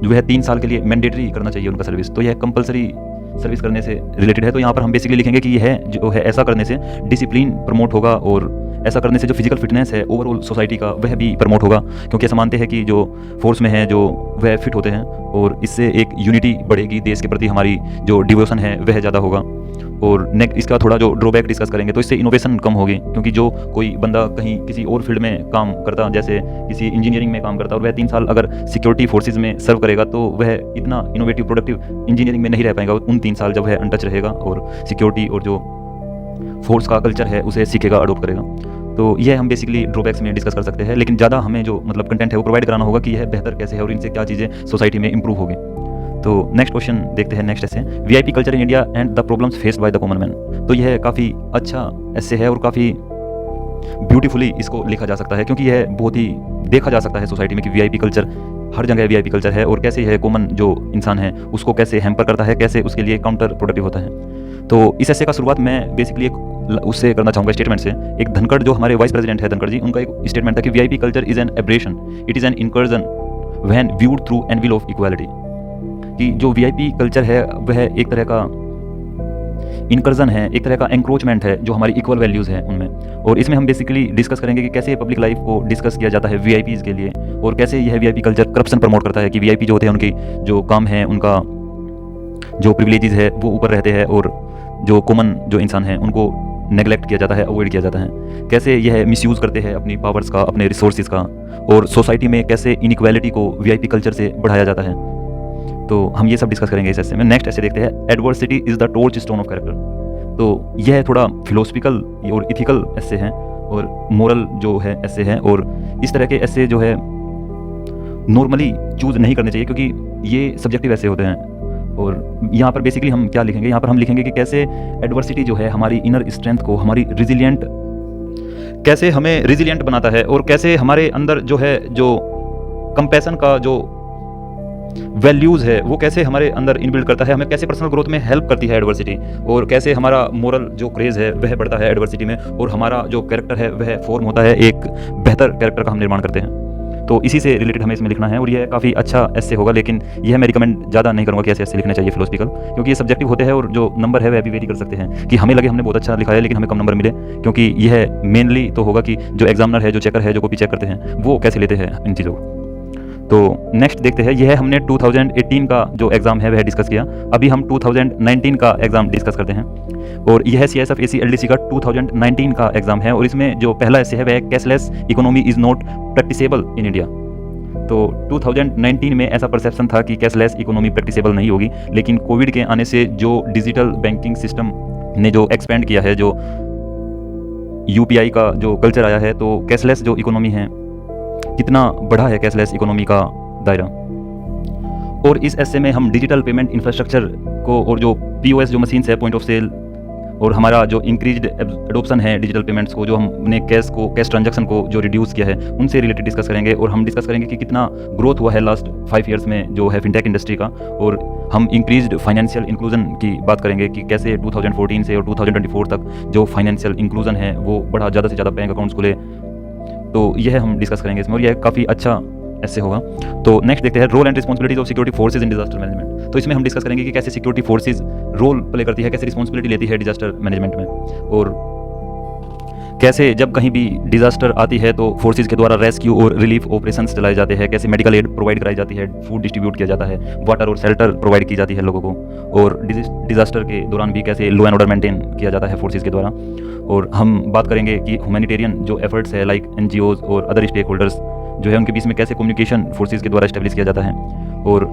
जो है 3 साल के लिए मैंडेटरी करना चाहिए उनका सर्विस, तो यह कंपलसरी सर्विस करने से रिलेटेड है। तो यहाँ पर हम बेसिकली लिखेंगे कि यह जो है ऐसा करने से डिसिप्लिन प्रमोट होगा और ऐसा करने से जो फिजिकल फिटनेस है ओवरऑल सोसाइटी का वह भी प्रमोट होगा, क्योंकि ऐसा मानते हैं कि जो फोर्स में है जो वह फिट होते हैं और इससे एक यूनिटी बढ़ेगी, देश के प्रति हमारी जो डिवोशन है वह ज़्यादा होगा। और नेक्स्ट इसका थोड़ा जो ड्रॉबैक डिस्कस करेंगे, तो इससे इनोवेशन कम होगी, क्योंकि जो कोई बंदा कहीं किसी और फील्ड में काम करता, जैसे किसी इंजीनियरिंग में काम करता और वह 3 साल अगर सिक्योरिटी फोर्सेज में सर्व करेगा तो वह इतना इनोवेटिव प्रोडक्टिव इंजीनियरिंग में नहीं रह पाएगा उन 3 साल जब वह अनटच रहेगा और सिक्योरिटी और जो फोर्स का कल्चर है उसे सीखेगा, अडोप्ट करेगा। तो यह हम बेसिकली ड्रॉबैक्स में डिस्कस कर सकते हैं, लेकिन ज़्यादा हमें जो मतलब कंटेंट है वो प्रोवाइड कराना होगा कि यह बेहतर कैसे है और इनसे क्या चीज़ें सोसाइटी में इंप्रूव होगी। तो नेक्स्ट क्वेश्चन देखते हैं, नेक्स्ट ऐसे VIP culture in India and the problems faced by the common man. तो यह काफ़ी अच्छा ऐसे है और काफ़ी ब्यूटीफुली इसको लिखा जा सकता है, क्योंकि यह बहुत ही देखा जा सकता है सोसाइटी में कि VIP कल्चर हर जगह VIP कल्चर है और कैसे यह कॉमन जो इंसान है उसको कैसे हैम्पर करता है, कैसे उसके लिए काउंटर प्रोडक्टिव होता है। तो इस ऐसे का शुरुआत मैं बेसिकली एक उससे करना चाहूँगा स्टेटमेंट से। एक धनखड़ जो हमारे वाइस प्रेसिडेंट है धनखड़ जी, उनका एक स्टेटमेंट था कि VIP culture is an abrasion, it is an incursion when viewed through anvil of equality. कि जो VIP कल्चर है वह एक तरह का इनकर्जन है, एक तरह का एंक्रोचमेंट है जो हमारी इक्वल वैल्यूज़ है उनमें। और इसमें हम बेसिकली डिस्कस करेंगे कि कैसे पब्लिक लाइफ को डिस्कस किया जाता है VIPs के लिए और कैसे यह VIP कल्चर करप्शन प्रमोट करता है कि VIP जो होते हैं उनकी जो काम है, उनका जो प्रिविलेजेस है वो ऊपर रहते हैं और जो कॉमन जो इंसान है उनको नेगलेक्ट किया जाता है, अवॉइड किया जाता है। कैसे यह मिसयूज़ करते हैं अपनी पावर्स का, अपने रिसोर्सेज का, और सोसाइटी में कैसे इनइक्वालिटी को VIP कल्चर से बढ़ाया जाता है। तो हम ये सब डिस्कस करेंगे इस ऐसे में। नेक्स्ट ऐसे देखते हैं, adversity is the torch stone of character. तो यह थोड़ा फिलोसफिकल और इथिकल ऐसे हैं और मोरल जो है ऐसे हैं, और इस तरह के ऐसे जो है नॉर्मली चूज़ नहीं करने चाहिए क्योंकि ये सब्जेक्टिव ऐसे होते हैं। और यहाँ पर बेसिकली हम क्या लिखेंगे, यहाँ पर हम लिखेंगे कि कैसे एडवर्सिटी जो है हमारी इनर स्ट्रेंथ को, हमारी रिजिलियंट, कैसे हमें रिजिलियंट बनाता है और कैसे हमारे अंदर जो है जो कंपैशन का जो वैल्यूज़ है वो कैसे हमारे अंदर इनबिल्ड करता है, हमें कैसे पर्सनल ग्रोथ में हेल्प करती है एडवर्सिटी, और कैसे हमारा मोरल जो क्रेज़ है वह बढ़ता है एडवर्सिटी में, और हमारा जो कैरेक्टर है वह फॉर्म होता है, एक बेहतर कैरेक्टर का हम निर्माण करते हैं। तो इसी से रिलेटेड हमें इसमें लिखना है और यह काफ़ी अच्छा ऐसे होगा, लेकिन यह मैं रिकमेंड ज़्यादा नहीं करूँगा कि ऐसे लिखने चाहिए फिलोसफिकल, क्योंकि ये सब्जेक्टिव होते हैं और जो नंबर है वह भी वेरी कर सकते हैं कि हमें लगे हमने बहुत अच्छा लिखा है लेकिन हमें कम नंबर मिले, क्योंकि यह मेनली तो होगा कि जो एग्जामिनर है, जो चेकर है, जो कॉपी चेक करते हैं वो कैसे लेते हैं इन चीज़ों को। तो नेक्स्ट देखते हैं, यह हमने 2018 का जो एग्ज़ाम है वह डिस्कस किया, अभी हम 2019 का एग्ज़ाम डिस्कस करते हैं और यह CISF AC LDC का 2019 का एग्ज़ाम है और इसमें जो पहला ऐसे है वह cashless economy is not practicable in India. तो 2019 में ऐसा परसेप्शन था कि कैशलेस इकोनॉमी प्रैक्टिसेबल नहीं होगी, लेकिन कोविड के आने से जो डिजिटल बैंकिंग सिस्टम ने जो एक्सपेंड किया है, जो UPI का जो कल्चर आया है, तो कैशलेस जो इकोनॉमी है कितना बड़ा है कैशलेस इकोनॉमी का दायरा। और इस ऐसे में हम डिजिटल पेमेंट इंफ्रास्ट्रक्चर को और जो POS जो मशीन्स है, पॉइंट ऑफ सेल, और हमारा जो इंक्रीज्ड एडोप्शन है डिजिटल पेमेंट्स को, जो हमने कैश ट्रांजैक्शन को जो रिड्यूस किया है, उनसे रिलेटेड डिस्कस करेंगे। और हम डिस्कस करेंगे कि कितना ग्रोथ हुआ है लास्ट 5 ईयर्स में जो है फिनटेक इंडस्ट्री का, और हम इंक्रीज्ड फाइनेंशियल इंक्लूजन की बात करेंगे कि कैसे 2014 से और 2024 तक जो फाइनेंशियल इंक्लूजन है वो बढ़ा, ज़्यादा से ज़्यादा बैंक अकाउंट्स खुले। तो यह हम डिस्कस करेंगे इसमें और यह काफ़ी अच्छा ऐसे होगा। तो नेक्स्ट देखते हैं, role and responsibilities of security forces in disaster management. तो इसमें हम डिस्कस करेंगे कि कैसे सिक्योरिटी फोर्सेज रोल प्ले करती है, कैसे रिस्पॉन्सिबिलिटी लेती है डिजास्टर मैनेजमेंट में, और कैसे जब कहीं भी डिजास्टर आती है तो फोर्सेज के द्वारा रेस्क्यू और रिलीफ ऑपरेशंस चलाए जाते हैं, कैसे मेडिकल एड प्रोवाइड कराई जाती है, फूड डिस्ट्रीब्यूट किया जाता है, वाटर और शेल्टर प्रोवाइड की जाती है लोगों को, और डिजास्टर के दौरान भी कैसे लॉ एंड ऑर्डर मेंटेन किया जाता है फोर्सेज के द्वारा। और हम बात करेंगे कि ह्यूमैनिटेरियन जो एफर्ट्स है लाइक NGOs और अदर स्टेक होल्डर्स जो है उनके बीच में कैसे कम्युनिकेशन फोर्सेज के द्वारा एस्टेब्लिश किया जाता है, और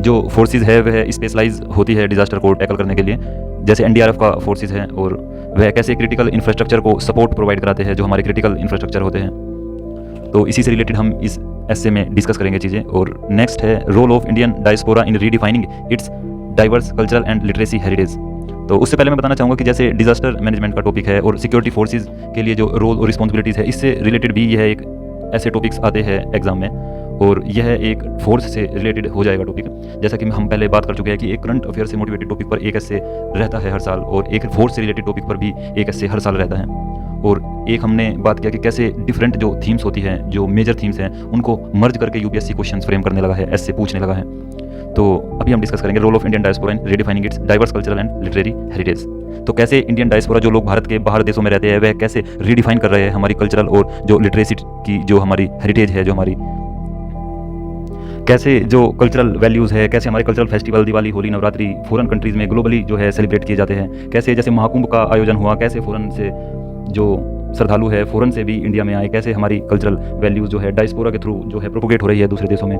जो फोर्सेज है वह स्पेशलाइज होती है डिजास्टर को टैकल करने के लिए, जैसे NDRF का फोर्सेज है, और वह कैसे क्रिटिकल इंफ्रास्ट्रक्चर को सपोर्ट प्रोवाइड कराते हैं जो हमारे क्रिटिकल इंफ्रास्ट्रक्चर होते हैं। तो इसी से रिलेटेड हम इस ऐसे में डिस्कस करेंगे चीज़ें। और नेक्स्ट है role of Indian diaspora in redefining its diverse cultural and literacy heritage. तो उससे पहले मैं बताना चाहूँगा कि जैसे डिजास्टर मैनेजमेंट का टॉपिक है और सिक्योरिटी फोर्सेज के लिए जो रोल और रिस्पॉन्सिबिलिटीज़ है, इससे रिलेटेड भी यह एक ऐसे टॉपिक्स आते हैं एग्जाम में, और यह एक फोर्स से रिलेटेड हो जाएगा टॉपिक। जैसा कि हम पहले बात कर चुके हैं कि एक करंट अफेयर से मोटिवेटेड टॉपिक पर एक ऐसे रहता है हर साल, और एक फोर्स से रिलेटेड टॉपिक पर भी एक ऐसे हर साल रहता है। और एक हमने बात किया कि कैसे डिफरेंट जो थीम्स होती हैं, जो मेजर थीम्स हैं, उनको मर्ज करके UPSC क्वेश्चंस फ्रेम करने लगा है, ऐसे पूछने लगा है। तो अभी हम डिस्कस करेंगे role of Indian diaspora in redefining its diverse cultural and literary heritage. तो कैसे इंडियन डायस्पोरा जो लोग भारत के बाहर देशों में रहते हैं वह कैसे रीडिफाइन कर रहे हैं हमारी कल्चरल और जो लिटरेसी की जो हमारी हेरिटेज है, जो हमारी कैसे जो कल्चरल वैल्यूज़ है, कैसे हमारे cultural festival Diwali, Holi, Navratri foreign countries में ग्लोबली जो है सेलिब्रेट किए जाते हैं, कैसे जैसे महाकुंभ का आयोजन हुआ, कैसे फॉरेन से जो श्रद्धालु है फॉरेन से भी इंडिया में आए, कैसे हमारी कल्चरल वैल्यूज़ जो है डायस्पोरा के थ्रू जो है प्रोपोगेट हो रही है दूसरे देशों में,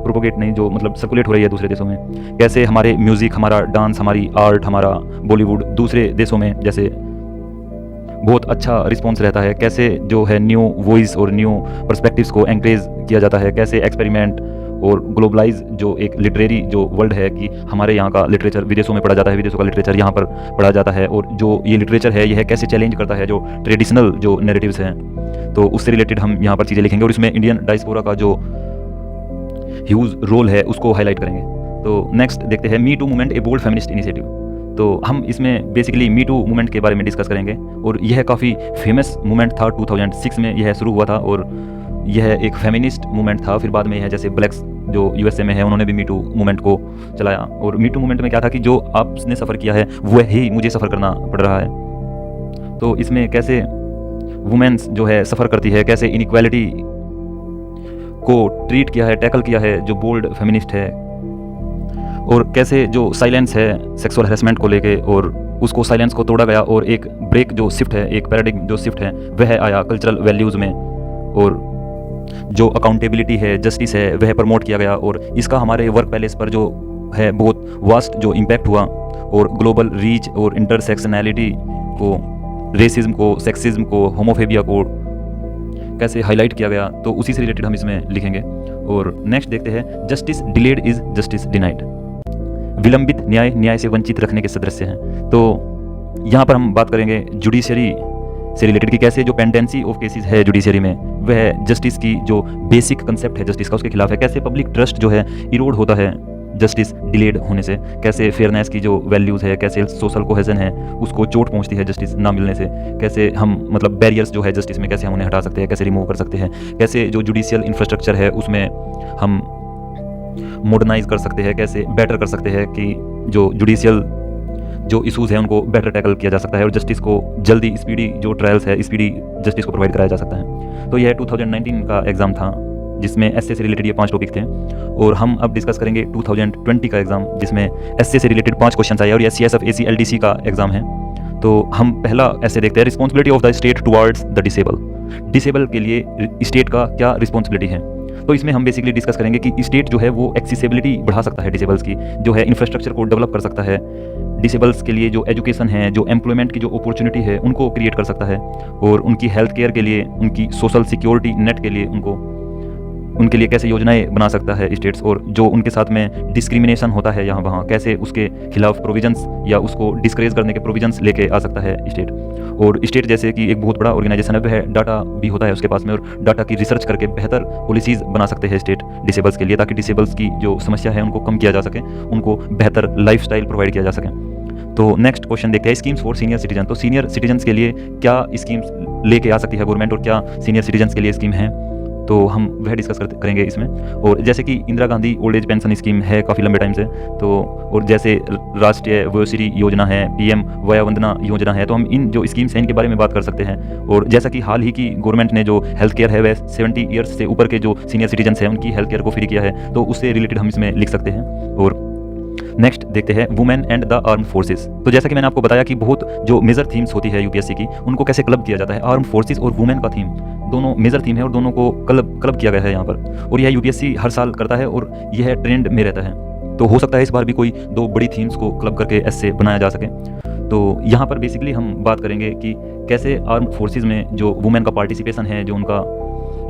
प्रोपोगेट नहीं जो मतलब सर्कुलेट हो रही है दूसरे देशों में, कैसे हमारे म्यूज़िक, हमारा डांस, हमारी आर्ट, हमारा बॉलीवुड दूसरे देशों में जैसे बहुत अच्छा रिस्पॉन्स रहता है, कैसे जो है न्यू वॉइस और न्यू पर्सपेक्टिव्स को एंकरेज किया जाता है, कैसे एक्सपेरिमेंट और ग्लोबलाइज जो एक लिटरेरी जो वर्ल्ड है कि हमारे यहाँ का लिटरेचर विदेशों में पढ़ा जाता है, विदेशों का लिटरेचर यहाँ पर पढ़ा जाता है, और जो ये लिटरेचर है यह कैसे चैलेंज करता है जो ट्रेडिशनल जो नैरेटिव्स हैं। तो उससे रिलेटेड हम यहाँ पर चीज़ें लिखेंगे और इसमें इंडियन डायस्पोरा का जो ह्यूज रोल है उसको हाईलाइट करेंगे। तो नेक्स्ट देखते हैं me too movement a bold feminist initiative. तो हम इसमें बेसिकली मी टू मूवमेंट के बारे में डिस्कस करेंगे, और यह काफ़ी फेमस मूवमेंट था, 2006 में यह शुरू हुआ था, और यह एक फेमिनिस्ट मूवमेंट था। फिर बाद में यह जैसे ब्लैक्स जो USA में है उन्होंने भी मी टू मूवमेंट को चलाया, और मी टू मूवमेंट में क्या था कि जो आपने सफ़र किया है वह ही मुझे सफ़र करना पड़ रहा है। तो इसमें कैसे वुमेन्स जो है सफ़र करती है, कैसे इनइक्वालिटी को ट्रीट किया है, टैकल किया है जो बोल्ड फेमिनिस्ट है, और कैसे जो साइलेंस है सेक्सुअल हैरेसमेंट को लेके और उसको साइलेंस को तोड़ा गया, और एक ब्रेक जो शिफ्ट है, एक पैराडिग्म जो शिफ्ट है वह आया कल्चरल वैल्यूज़ में, और जो अकाउंटेबिलिटी है, जस्टिस है वह प्रमोट किया गया, और इसका हमारे वर्क प्लेस पर जो है बहुत वास्ट जो इम्पैक्ट हुआ, और ग्लोबल रीच और इंटरसेक्शनैलिटी को, रेसिज्म को, सेक्सिज्म को, होमोफेबिया को कैसे हाईलाइट किया गया। तो उसी से रिलेटेड हम इसमें लिखेंगे। और नेक्स्ट देखते हैं justice delayed is justice denied. विलंबित न्याय न्याय से वंचित रखने के सदस्य हैं। तो यहाँ पर हम बात करेंगे जुडिशरी से रिलेटेड कि कैसे जो पेंडेंसी ऑफ केसेस है जुडिशरी में वह जस्टिस की जो बेसिक कंसेप्ट है जस्टिस का उसके खिलाफ है, कैसे पब्लिक ट्रस्ट जो है इरोड होता है जस्टिस डिलेड होने से, कैसे फेयरनेस की जो वैल्यूज़ है, कैसे सोशल कोहेजन है उसको चोट पहुंचती है जस्टिस ना मिलने से, कैसे हम मतलब बैरियर्स जो है जस्टिस में कैसे हम उन्हें हटा सकते हैं, कैसे रिमूव कर सकते हैं, कैसे जो जुडिशियल इंफ्रास्ट्रक्चर है उसमें हम मॉडर्नाइज कर सकते हैं, कैसे बेटर कर सकते हैं कि जो जुडिशियल जो इशूज़ हैं उनको बेटर टैकल किया जा सकता है और जस्टिस को जल्दी स्पीडी जो ट्रायल्स है स्पीडी जस्टिस को प्रोवाइड कराया जा सकता है। तो यह 2019 का एग्ज़ाम था जिसमें एसए से रिलेटेड ये 5 टॉपिक थे और हम अब डिस्कस करेंगे 2020 का एग्ज़ाम जिसमें एसए से रिलेटेड 5 क्वेश्चन आए और ये सीएसएफ एसी एलडीसी का एग्ज़ाम है। तो हम पहला एसए देखते हैं, responsibility of the state towards the disable. Disable के लिए स्टेट का क्या रिस्पॉन्सिबिलिटी है। तो इसमें हम बेसिकली डिस्कस करेंगे कि स्टेट जो है वो एक्सेसिबिलिटी बढ़ा सकता है डिसेबल्स की, जो है इंफ्रास्ट्रक्चर को डेवलप कर सकता है, डिसेबल्स के लिए जो एजुकेशन है, जो एम्प्लॉयमेंट की जो अपॉर्चुनिटी है उनको क्रिएट कर सकता है और उनकी हेल्थ केयर के लिए, उनकी सोशल सिक्योरिटी नेट के लिए उनके लिए कैसे योजनाएं बना सकता है स्टेट्स, और जो उनके साथ में डिस्क्रिमिनेशन होता है यहाँ वहाँ कैसे उसके खिलाफ प्रोविजंस या उसको डिस्करेज करने के प्रोविजंस लेके आ सकता है स्टेट। और स्टेट जैसे कि एक बहुत बड़ा ऑर्गेनाइजेशन है, वह डाटा भी होता है उसके पास में और डाटा की रिसर्च करके बेहतर पॉलिसीज़ बना सकते हैं स्टेट डिसेबल्स के लिए, ताकि डिसेबल्स की जो समस्या है उनको कम किया जा सके, उनको बेहतर लाइफस्टाइल प्रोवाइड किया जा सके। तो नेक्स्ट क्वेश्चन देखते हैं, स्कीम्स फॉर सीनियर सिटीजन। तो सीनियर सिटीजन्स के लिए क्या स्कीम्स लेके आ सकती है गवर्नमेंट और क्या सीनियर सिटीजन्स के लिए स्कीम है, तो हम वह डिस्कस करेंगे इसमें। और जैसे कि Indira Gandhi old age pension scheme है काफ़ी लंबे टाइम से, तो और जैसे राष्ट्रीय वयोश्री योजना है, पीएम वया वंदना योजना है, तो हम इन जो स्कीम्स हैं इनके बारे में बात कर सकते हैं। और जैसा कि हाल ही की गवर्नमेंट ने जो हेल्थ केयर है वह 70 ईयर्स से ऊपर के जो सीनियर सिटीजन्स हैं उनकी हेल्थ केयर को फ्री किया है, तो उससे रिलेटेड हम इसमें लिख सकते हैं। और नेक्स्ट देखते हैं women and the armed forces. तो जैसा कि मैंने आपको बताया कि बहुत जो मेजर थीम्स होती है यूपीएससी की उनको कैसे क्लब किया जाता है, आर्म्ड फोर्सेस और वुमेन का थीम दोनों मेजर थीम है और दोनों को क्लब किया गया है यहाँ पर, और यह यूपीएससी हर साल करता है और यह ट्रेंड में रहता है। तो हो सकता है इस बार भी कोई 2 बड़ी थीम्स को क्लब करके ऐसे बनाया जा सके। तो यहाँ पर बेसिकली हम बात करेंगे कि कैसे आर्म्ड फोर्सेस में जो वुमेन का पार्टिसिपेशन है, जो उनका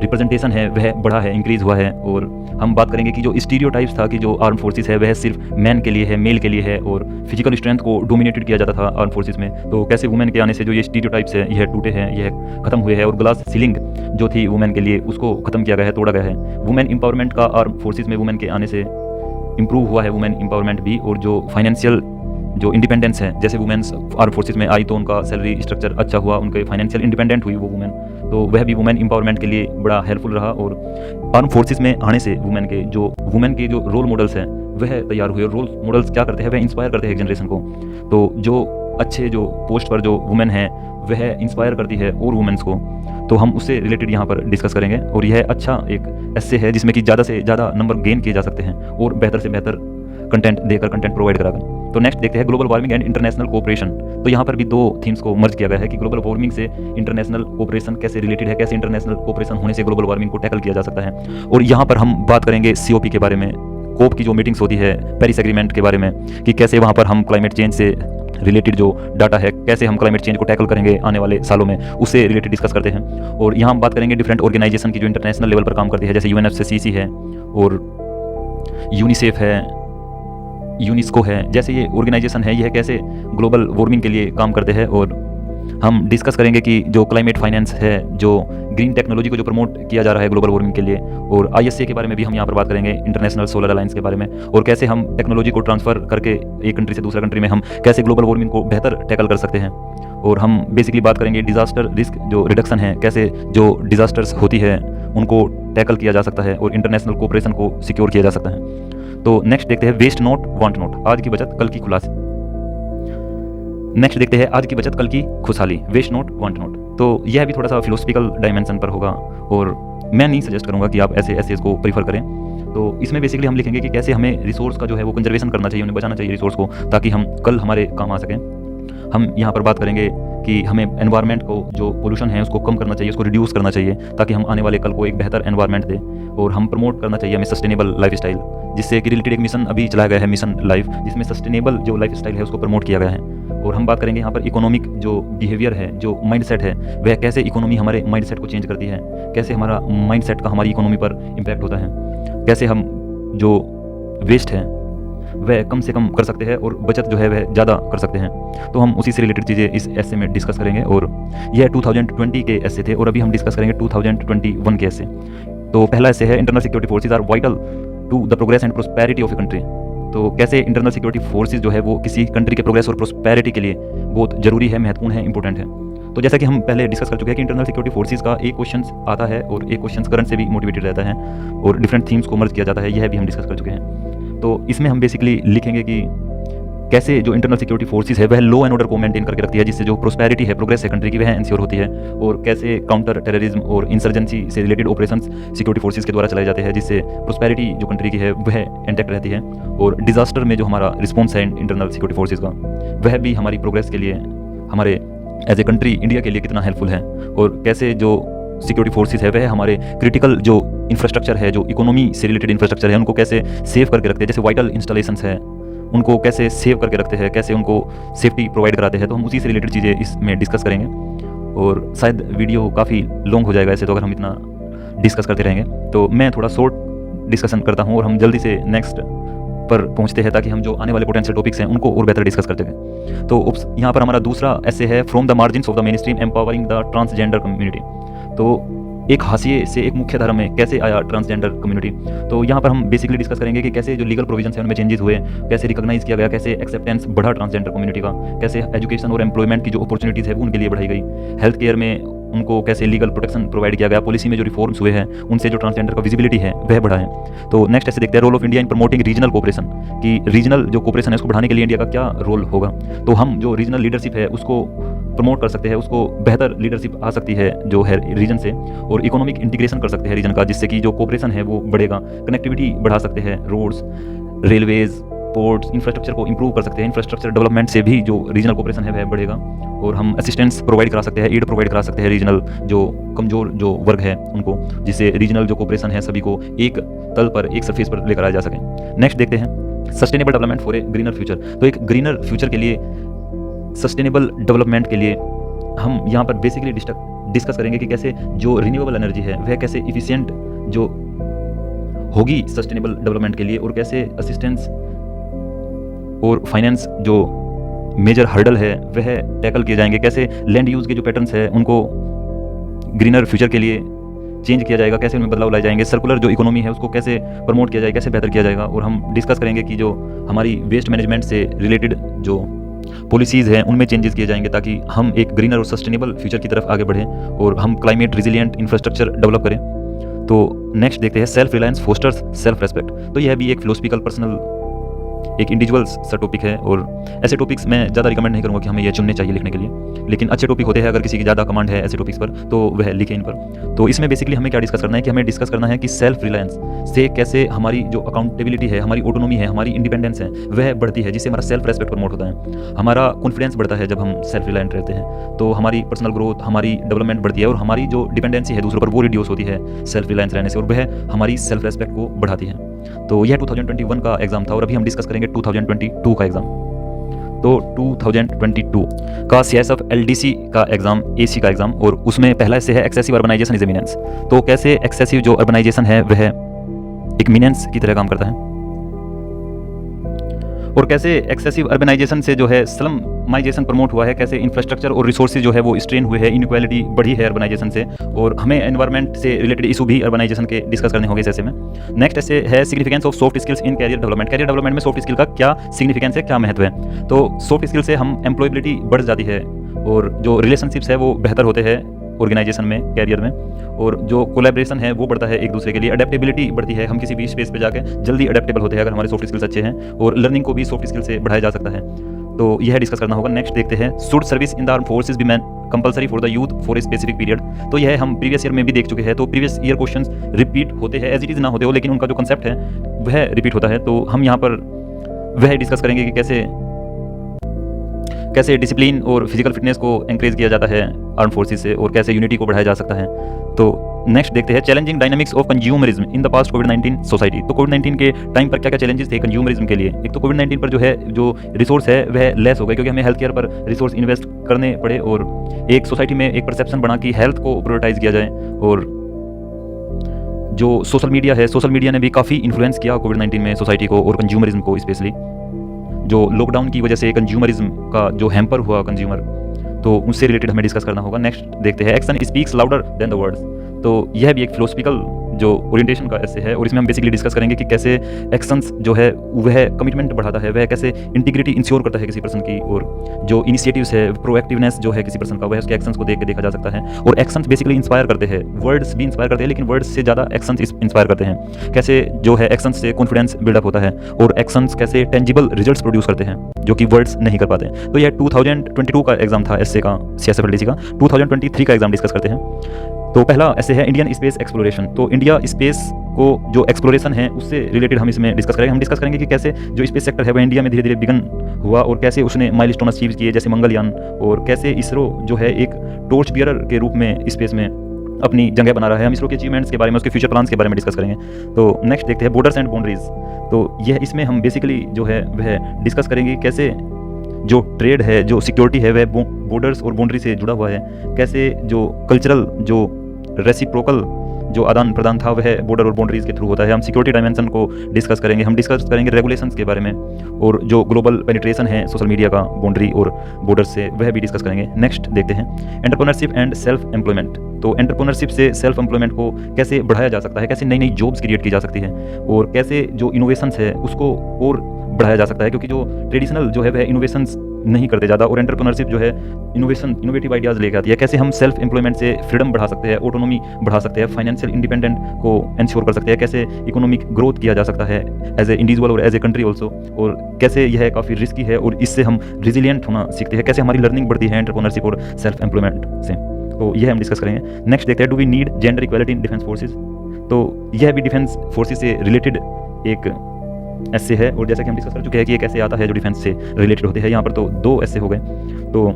रिप्रेजेंटेशन है वह बढ़ा है, इंक्रीज़ हुआ है। और हम बात करेंगे कि जो स्टीरियोटाइप्स था कि जो आर्म फोर्सेस है वह सिर्फ मैन के लिए है, मेल के लिए है, और फिजिकल स्ट्रेंथ को डोमिनेटेड किया जाता था आर्म फोर्सेस में, तो कैसे वुमेन के आने से जो ये स्टीरियोटाइप्स है यह टूटे हैं, यह खत्म हुए हैं, और ग्लास सीलिंग जो थी वुमेन के लिए उसको खत्म किया गया है, तोड़ा गया है। वुमेन एम्पावरमेंट का आर्म फोर्सेस में वुमेन के आने से इम्प्रूव हुआ है वुमेन एम्पावरमेंट भी, और जो फाइनेंशियल जो इंडिपेंडेंस है, जैसे वुमेन्स आर्म फोर्सेस में आई तो उनका सैलरी स्ट्रक्चर अच्छा हुआ, उनके फाइनेंशियल इंडिपेंडेंट हुई वो वुमेन, तो वह भी वुमेन एम्पावरमेंट के लिए बड़ा हेल्पफुल रहा। और आर्म फोर्सेस में आने से वुमेन के जो रोल मॉडल्स हैं वह तैयार हुए, और रोल मॉडल्स क्या करते हैं, वह इंस्पायर करते हैं एक जनरेशन को। तो जो अच्छे जो पोस्ट पर जो वुमेन है वह इंस्पायर करती है और वुमेन्स को, तो हम उससे रिलेटेड यहाँ पर डिस्कस करेंगे। और यह अच्छा एक एस्से है जिसमें कि ज़्यादा से ज़्यादा नंबर गेन किए जा सकते हैं और बेहतर से बेहतर कंटेंट देकर, कंटेंट प्रोवाइड कराकर। तो नेक्स्ट देखते हैं global warming and international cooperation. तो यहाँ पर भी 2 थीम्स को मर्ज किया गया है कि ग्लोबल वार्मिंग से इंटरनेशनल कोऑपरेशन कैसे रिलेटेड है, कैसे इंटरनेशनल कोऑपरेशन होने से ग्लोबल वार्मिंग को टैकल किया जा सकता है। और यहाँ पर हम बात करेंगे COP के बारे में, कोप की जो मीटिंग्स होती है पेरिस एग्रीमेंट के बारे में, कि कैसे वहाँ पर हम क्लाइमेट चेंज से रिलेटेड जो डाटा है कैसे हम क्लाइमेट चेंज को टैकल करेंगे आने वाले सालों में, उससे रिलेटेड डिस्कस करते हैं। और यहाँ हम बात करेंगे डिफरेंट ऑर्गेनाइजेशन की जो इंटरनेशनल लेवल पर काम करती है, जैसे UNFCCC है और यूनिसेफ है, यूनेस्को है, जैसे ये ऑर्गेनाइजेशन है यह कैसे ग्लोबल वार्मिंग के लिए काम करते हैं। और हम डिस्कस करेंगे कि जो क्लाइमेट फाइनेंस है, जो ग्रीन टेक्नोलॉजी को जो प्रमोट किया जा रहा है ग्लोबल वार्मिंग के लिए, और ISA के बारे में भी हम यहाँ पर बात करेंगे, इंटरनेशनल सोलर अलायंस के बारे में, और कैसे हम टेक्नोलॉजी को ट्रांसफ़र करके एक कंट्री से दूसरा कंट्री में हम कैसे ग्लोबल वार्मिंग को बेहतर टैकल कर सकते हैं। और हम बेसिकली बात करेंगे डिजास्टर रिस्क जो रिडक्शन है, कैसे जो डिजास्टर्स होती है उनको टैकल किया जा सकता है और इंटरनेशनल कोऑपरेशन को सिक्योर किया जा सकता है। तो नेक्स्ट देखते हैं वेस्ट नोट वांट नोट, आज की बचत कल की खुलासी। नेक्स्ट देखते हैं आज की बचत कल की खुशहाली, वेस्ट नोट वांट नोट। तो यह भी थोड़ा सा फिलोसफिकल डायमेंशन पर होगा और मैं नहीं सजेस्ट करूंगा कि आप ऐसे इसको प्रीफर करें। तो इसमें बेसिकली हम लिखेंगे कि कैसे हमें रिसोर्स का जो है वो कंजर्वेशन करना चाहिए, उन्हें बचाना चाहिए रिसोर्स को, ताकि हम कल हमारे काम आ सकें। हम यहाँ पर बात करेंगे कि हमें एनवायरनमेंट को जो पोल्यूशन है उसको कम करना चाहिए, उसको रिड्यूस करना चाहिए, ताकि हम आने वाले कल को एक बेहतर एनवायरनमेंट दें। और हम प्रमोट करना चाहिए हमें सस्टेनेबल लाइफस्टाइल, जिससे कि रिलेटेड एक मिशन अभी चलाया गया है, मिशन लाइफ, जिसमें सस्टेनेबल जो लाइफस्टाइल है उसको प्रमोट किया गया है। और हम बात करेंगे यहाँ पर इकोनॉमिक जो बिहेवियर है, जो माइंडसेट है, वह कैसे इकोनॉमी हमारे माइंडसेट को चेंज करती है, कैसे हमारा माइंडसेट का हमारी इकोनॉमी पर इम्पैक्ट होता है, कैसे हम जो वेस्ट है वह कम से कम कर सकते हैं और बचत जो है वह ज़्यादा कर सकते हैं। तो हम उसी से रिलेटेड चीज़ें इस एस्से में डिस्कस करेंगे। और यह 2020 के एस्से थे और अभी हम डिस्कस करेंगे 2021 के एस्से। तो पहला एस्से है internal security forces are vital to the progress and prosperity of a country. तो कैसे इंटरनल सिक्योरिटी फोर्सेस जो है वो किसी कंट्री के प्रोग्रेस और प्रोस्पेरिटी के लिए बहुत ज़रूरी है, महत्वपूर्ण है, इंपॉर्टेंट है। तो जैसा कि हम पहले डिस्कस कर चुके हैं कि इंटरनल सिक्योरिटी फोर्सेस का एक क्वेश्चन आता है और एक क्वेश्चन करंट से भी मोटिवेटेड रहता है और डिफरेंट थीम्स को मर्ज किया जाता है, यह भी हम डिस्कस कर चुके हैं। तो इसमें हम बेसिकली लिखेंगे कि कैसे जो इंटरनल सिक्योरिटी फोर्सेस है वह लॉ एंड ऑर्डर को मेंटेन करके रखती है, जिससे जो प्रोस्पेरिटी है, प्रोग्रेस है कंट्री की, वह इंश्योर होती है, और कैसे काउंटर टेररिज्म और इंसर्जेंसी से रिलेटेड ऑपरेशंस सिक्योरिटी फोर्सेस के द्वारा चलाए जाते हैं, जिससे प्रोस्पेरिटी जो कंट्री की है वह इंटैक्ट रहती है, और डिजास्टर में जो हमारा रिस्पॉन्स है इंटरनल सिक्योरिटी फोर्सेस का वह भी हमारी प्रोग्रेस के लिए, हमारे एज ए कंट्री इंडिया के लिए कितना हेल्पफुल है, और कैसे जो सिक्योरिटी फोर्सेस है वह हमारे क्रिटिकल जो इंफ्रास्ट्रक्चर है, जो इकोनॉमी से रिलेटेड इंफ्रास्ट्रक्चर है, उनको कैसे सेव करके रखते हैं, जैसे वाइटल इंस्टॉलेशंस है उनको कैसे सेव करके रखते हैं, कैसे उनको सेफ्टी प्रोवाइड कराते हैं। तो हम उसी से रिलेटेड चीज़ें इसमें डिस्कस करेंगे, और शायद वीडियो काफ़ी लॉन्ग हो जाएगा ऐसे तो अगर हम इतना डिस्कस करते रहेंगे। तो मैं थोड़ा शॉर्ट डिस्कशन करता हूँ और हम जल्दी से नेक्स्ट पर पहुँचते हैं, ताकि हम जो आने वाले पोटेंशियल टॉपिक्स हैं उनको और बेहतर डिस्कस कर सकें। तो यहाँ पर हमारा दूसरा ऐसे है, from the margins of the main stream empowering the transgender community. तो एक हाशिए से एक मुख्य धारा में कैसे आया ट्रांसजेंडर कम्युनिटी। तो यहाँ पर हम बेसिकली डिस्कस करेंगे कि कैसे जो लीगल प्रोविजन है उनमें चेंजेस हुए, कैसे रिकॉग्नाइज किया गया, कैसे एक्सेप्टेंस बढ़ा ट्रांसजेंडर कम्युनिटी का, कैसे एजुकेशन और एम्प्लॉयमेंट की जो अपॉर्चुनिटीज़ है वो उनके लिए बढ़ाई गई, हेल्थ केयर में उनको कैसे लीगल प्रोटेक्शन प्रोवाइड किया गया, पॉलिसी में जो रिफॉर्म्स हुए हैं उनसे जो ट्रांसजेंडर का विजिबिलिटी है वह बढ़ा है। तो नेक्स्ट ऐसे देखते हैं role of India in promoting regional cooperation, कि रीजनल जो कोऑपरेशन है उसको बढ़ाने के लिए इंडिया का क्या रोल होगा। तो हम जो रीजनल लीडरशिप है उसको प्रमोट कर सकते हैं, उसको बेहतर लीडरशिप आ सकती है जो है रीजन से, और इकोनॉमिक इंटीग्रेशन कर सकते हैं रीजन का, जिससे कि जो कोऑपरेशन है वो बढ़ेगा, कनेक्टिविटी बढ़ा सकते हैं, रोड्स, रेलवेज, पोर्ट्स, इंफ्रास्ट्रक्चर को इंप्रूव कर सकते हैं। इंफ्रास्ट्रक्चर डेवलपमेंट से भी जो रीजनल कोऑपरेशन है वह बढ़ेगा, और हम असिस्टेंस प्रोवाइड करा सकते हैं, एड प्रोवाइड करा सकते हैं रीजनल जो कमजोर जो वर्ग है उनको, जिससे रीजनल जो कोऑपरेशन है सभी को एक तल पर, एक सरफेस पर लेकर आया जा सके। नेक्स्ट देखते हैं sustainable development for a greener future. तो एक ग्रीनर फ्यूचर के लिए, सस्टेनेबल डेवलपमेंट के लिए हम यहाँ पर बेसिकली डिस्कस करेंगे कि कैसे जो रिन्यूएबल एनर्जी है वह कैसे इफिशिएंट जो होगी सस्टेनेबल डेवलपमेंट के लिए, और कैसे असिस्टेंस और फाइनेंस जो मेजर हर्डल है वह टैकल किए जाएंगे, कैसे लैंड यूज़ के जो पैटर्न्स है उनको ग्रीनर फ्यूचर के लिए चेंज किया जाएगा, कैसे उनमें बदलाव लाए जाएंगे, सर्कुलर जो इकोनॉमी है उसको कैसे प्रमोट किया जाएगा, कैसे बेहतर किया जाएगा। और हम डिस्कस करेंगे कि जो हमारी वेस्ट मैनेजमेंट से रिलेटेड जो पॉलिसीज़ हैं उनमें चेंजेस किए जाएंगे, ताकि हम एक ग्रीनर और सस्टेनेबल फ्यूचर की तरफ आगे बढ़ें और हम क्लाइमेट रिजिलियंट इंफ्रास्ट्रक्चर डेवलप करें। तो नेक्स्ट देखते हैं self reliance fosters self respect. तो यह भी एक फिलोसफिकल पर्सनल एक इंडिविजुअल सा टॉपिक है, और ऐसे टॉपिक्स मैं ज़्यादा रिकमेंड नहीं करूँगा कि हमें ये चुनने चाहिए लिखने के लिए, लेकिन अच्छे टॉपिक होते हैं अगर किसी की ज़्यादा कमांड है ऐसे टॉपिक्स पर तो वह लिखे इन पर। तो इसमें बेसिकली हमें क्या डिस्कस करना है कि हमें डिस्कस करना है कि सेल्फ रिलायंस से कैसे हमारी जो अकाउंटेबिलिटी है, हमारी ऑटोनॉमी है, हमारी इंडिपेंडेंस है वह बढ़ती है, जिससे हमारा सेल्फ रेस्पेक्ट प्रमोट होता है, हमारा कॉन्फिडेंस बढ़ता है। जब हम सेल्फ रिलायंट रहते हैं तो हमारी पर्सनल ग्रोथ, हमारी डेवलपमेंट बढ़ती है, और हमारी जो डिपेंडेंसी है दूसरों पर वो रिड्यूस होती है सेल्फ रिलायंस रहने से, और वह हमारी सेल्फ रेस्पेक्ट को बढ़ाती है। तो यह 2021 का एग्जाम था, और अभी हम डिस्कस करेंगे 2022 का एग्जाम। तो 2022 का CISF LDC का एग्जाम, AC का एग्जाम, और उसमें पहला से है एक्सेसिव अर्बनाइजेशन इज ए मीनेंस। तो कैसे एक्सेसिव जो अर्बनाइजेशन है वह एक मीनेंस की तरह काम करता है, और कैसे एक्सेसिव अर्बनाइजेशन से जो है स्लमाइजेशन प्रमोट हुआ है, कैसे इंफ्रास्ट्रक्चर और रिसोर्सेज जो है वो स्ट्रेन हुए हैं, इनइक्वालिटी बढ़ी है अर्बनाइजेशन से, और हमें एनवायरनमेंट से रिलेटेड इशू भी अर्बनाइजेशन के डिस्कस करने होंगे इस ऐसे में। नेक्स्ट ऐसे है significance of soft skills in career development. Career development में सॉफ्ट स्किल का क्या सिग्निफिकेंस है, क्या महत्व है। तो सॉफ्ट स्किल से हम एम्प्लॉयबिलिटी बढ़ जाती है, और जो रिलेशनशिप्स है वो बेहतर होते हैं ऑर्गेनाइजेशन में, कैरियर में, और जो कोलैबोरेशन है वो बढ़ता है एक दूसरे के लिए, अडेप्टेबिलिटी बढ़ती है, हम किसी भी स्पेस पे जाके जल्दी अडेप्टेबल होते हैं अगर हमारे सॉफ्ट स्किल्स अच्छे हैं, और लर्निंग को भी सॉफ्ट स्किल से बढ़ाया जा सकता है। तो यह डिस्कस करना होगा। नेक्स्ट देखते हैं should service in the armed forces be compulsory for the youth for a specific period. तो यह हम प्रीवियस ईयर में भी देख चुके हैं। तो प्रीवियस ईयर क्वेश्चंस रिपीट होते हैं, एज इट इज ना होते हो, लेकिन उनका जो कंसेप्ट है वह रिपीट होता है। तो हम यहाँ पर वह डिस्कस करेंगे कि कैसे डिसिप्लिन और फिजिकल फिटनेस को एनकरेज किया जाता है आर्म फोर्सेस से, और कैसे यूनिटी को बढ़ाया जा सकता है। तो नेक्स्ट देखते हैं challenging dynamics of consumerism in the past covid society. तो कोविड-19 के टाइम पर क्या क्या चैलेंजेस थे कंज्यूमरिज्म के लिए। एक तो कोविड-19 पर जो है जो रिसोर्स है वह लेस हो गए, क्योंकि हमें हेल्थ केयर पर रिसोर्स इन्वेस्ट करने पड़े, और एक सोसाइटी में एक परसेप्शन बना कि हेल्थ को प्रायोरिटाइज किया जाए। और जो सोशल मीडिया है, सोशल मीडिया ने भी काफ़ी इन्फ्लुएंस किया कोविड-19 में सोसाइटी को और कंज्यूमरिज्म को, स्पेशली जो लॉकडाउन की वजह से कंज्यूमरिज्म का जो हैम्पर हुआ कंज्यूमर, तो उससे रिलेटेड हमें डिस्कस करना होगा। नेक्स्ट देखते हैं action speaks louder than the words. तो यह भी एक फिलोसफिकल जो ओरिएंटेशन का ऐसे है और इसमें हम बेसिकली डिस्कस करेंगे कि कैसे एक्शंस जो है वह कमिटमेंट बढ़ाता है, वह कैसे इंटीग्रिटी इंश्योर करता है किसी पर्सन की, और जो इनिशिएटिव्स है, प्रोएक्टिवनेस जो है किसी पर्सन का, वह उसके एक्शंस को देख के देखा जा सकता है। और एक्शंस बेसिकली इंस्पायर करते हैं, वर्ड्स भी इंस्पायर करते हैं लेकिन वर्ड्स से ज़्यादा एक्शंस इंस्पायर करते हैं। कैसे जो है एक्शंस से कॉन्फिडेंस बिल्डअप होता है और एक्शंस कैसे टेंजिबल रिजल्ट्स प्रोड्यूस करते हैं जो कि वर्ड्स नहीं कर पाते। तो यह 2022 का एग्जाम था एसए का, सीएसएफएलडीसी का। 2023 का एग्जाम डिस्कस करते हैं। तो पहला ऐसे है इंडियन स्पेस एक्सप्लोरेशन। तो इंडिया स्पेस को जो एक्सप्लोरेशन है उससे रिलेटेड हम इसमें डिस्कस करेंगे। हम डिस्कस करेंगे कि कैसे जो स्पेस सेक्टर है वह इंडिया में धीरे धीरे बिगन हुआ और कैसे उसने माइलस्टोन अचीव किए, जैसे मंगलयान, और कैसे इसरो जो है एक टॉर्च बियरर के रूप में स्पेस में अपनी जगह बना रहा है। हम इसरो के अचीवमेंट्स के बारे में, उसके फ्यूचर प्लान्स के बारे में डिस्कस करेंगे। तो नेक्स्ट देखते हैं बॉर्डर्स एंड बाउंड्रीज। तो यह इसमें हम बेसिकली जो है वह डिस्कस करेंगे कैसे जो ट्रेड है, जो सिक्योरिटी है, वह बॉर्डर्स और बाउंड्री से जुड़ा हुआ है। कैसे जो कल्चरल जो रेसिप्रोकल जो आदान प्रदान था वह बॉर्डर और बाउंड्रीज के थ्रू होता है। हम सिक्योरिटी डायमेंशन को डिस्कस करेंगे। हम डिस्कस करेंगे रेगुलेशंस के बारे में और जो ग्लोबल पेनिट्रेशन है सोशल मीडिया का बाउंड्री और बॉर्डर से, वह भी डिस्कस करेंगे। नेक्स्ट देखते हैं एंटरप्रेन्योरशिप एंड सेल्फ एम्प्लॉयमेंट। तो एंटरप्रेन्योरशिप से सेल्फ एम्प्लॉयमेंट को कैसे बढ़ाया जा सकता है, कैसे नई नई जॉब्स क्रिएट की जा सकती है और कैसे जो इनोवेशंस है उसको और बढ़ाया जा सकता है, क्योंकि जो ट्रेडिशनल जो है वह इनोवेशंस नहीं करते ज़्यादा और एंटरप्रेन्योरशिप जो है इनोवेटिव आइडियाज़ लेकर आती है। कैसे हम सेल्फ एम्प्लॉयमेंट से फ्रीडम बढ़ा सकते हैं, ऑटोनॉमी बढ़ा सकते हैं, फाइनेंशियल इंडिपेंडेंट को इंश्योर कर सकते हैं, कैसे इकोनॉमिक ग्रोथ किया जा सकता है एज ए इंडिविजुअल और एज ए कंट्री ऑल्सो, और कैसे यह काफ़ी रिस्की है और इससे हम रिजिलियंट होना सीखते हैं, कैसे हमारी लर्निंग बढ़ती है एंटरप्रेन्योरशिप और सेल्फ एम्प्लॉयमेंट से। तो यह हम डिस्कस करेंगे। नेक्स्ट देखते हैं do we need gender equality in defence forces. तो यह भी डिफेंस फोर्सेज से रिलेटेड एक ऐसे है और जैसा कि हम डिस्कस कर चुके हैं कि एक ऐसे आता है जो डिफेंस से रिलेटेड होते हैं। यहाँ पर तो 2 ऐसे हो गए। तो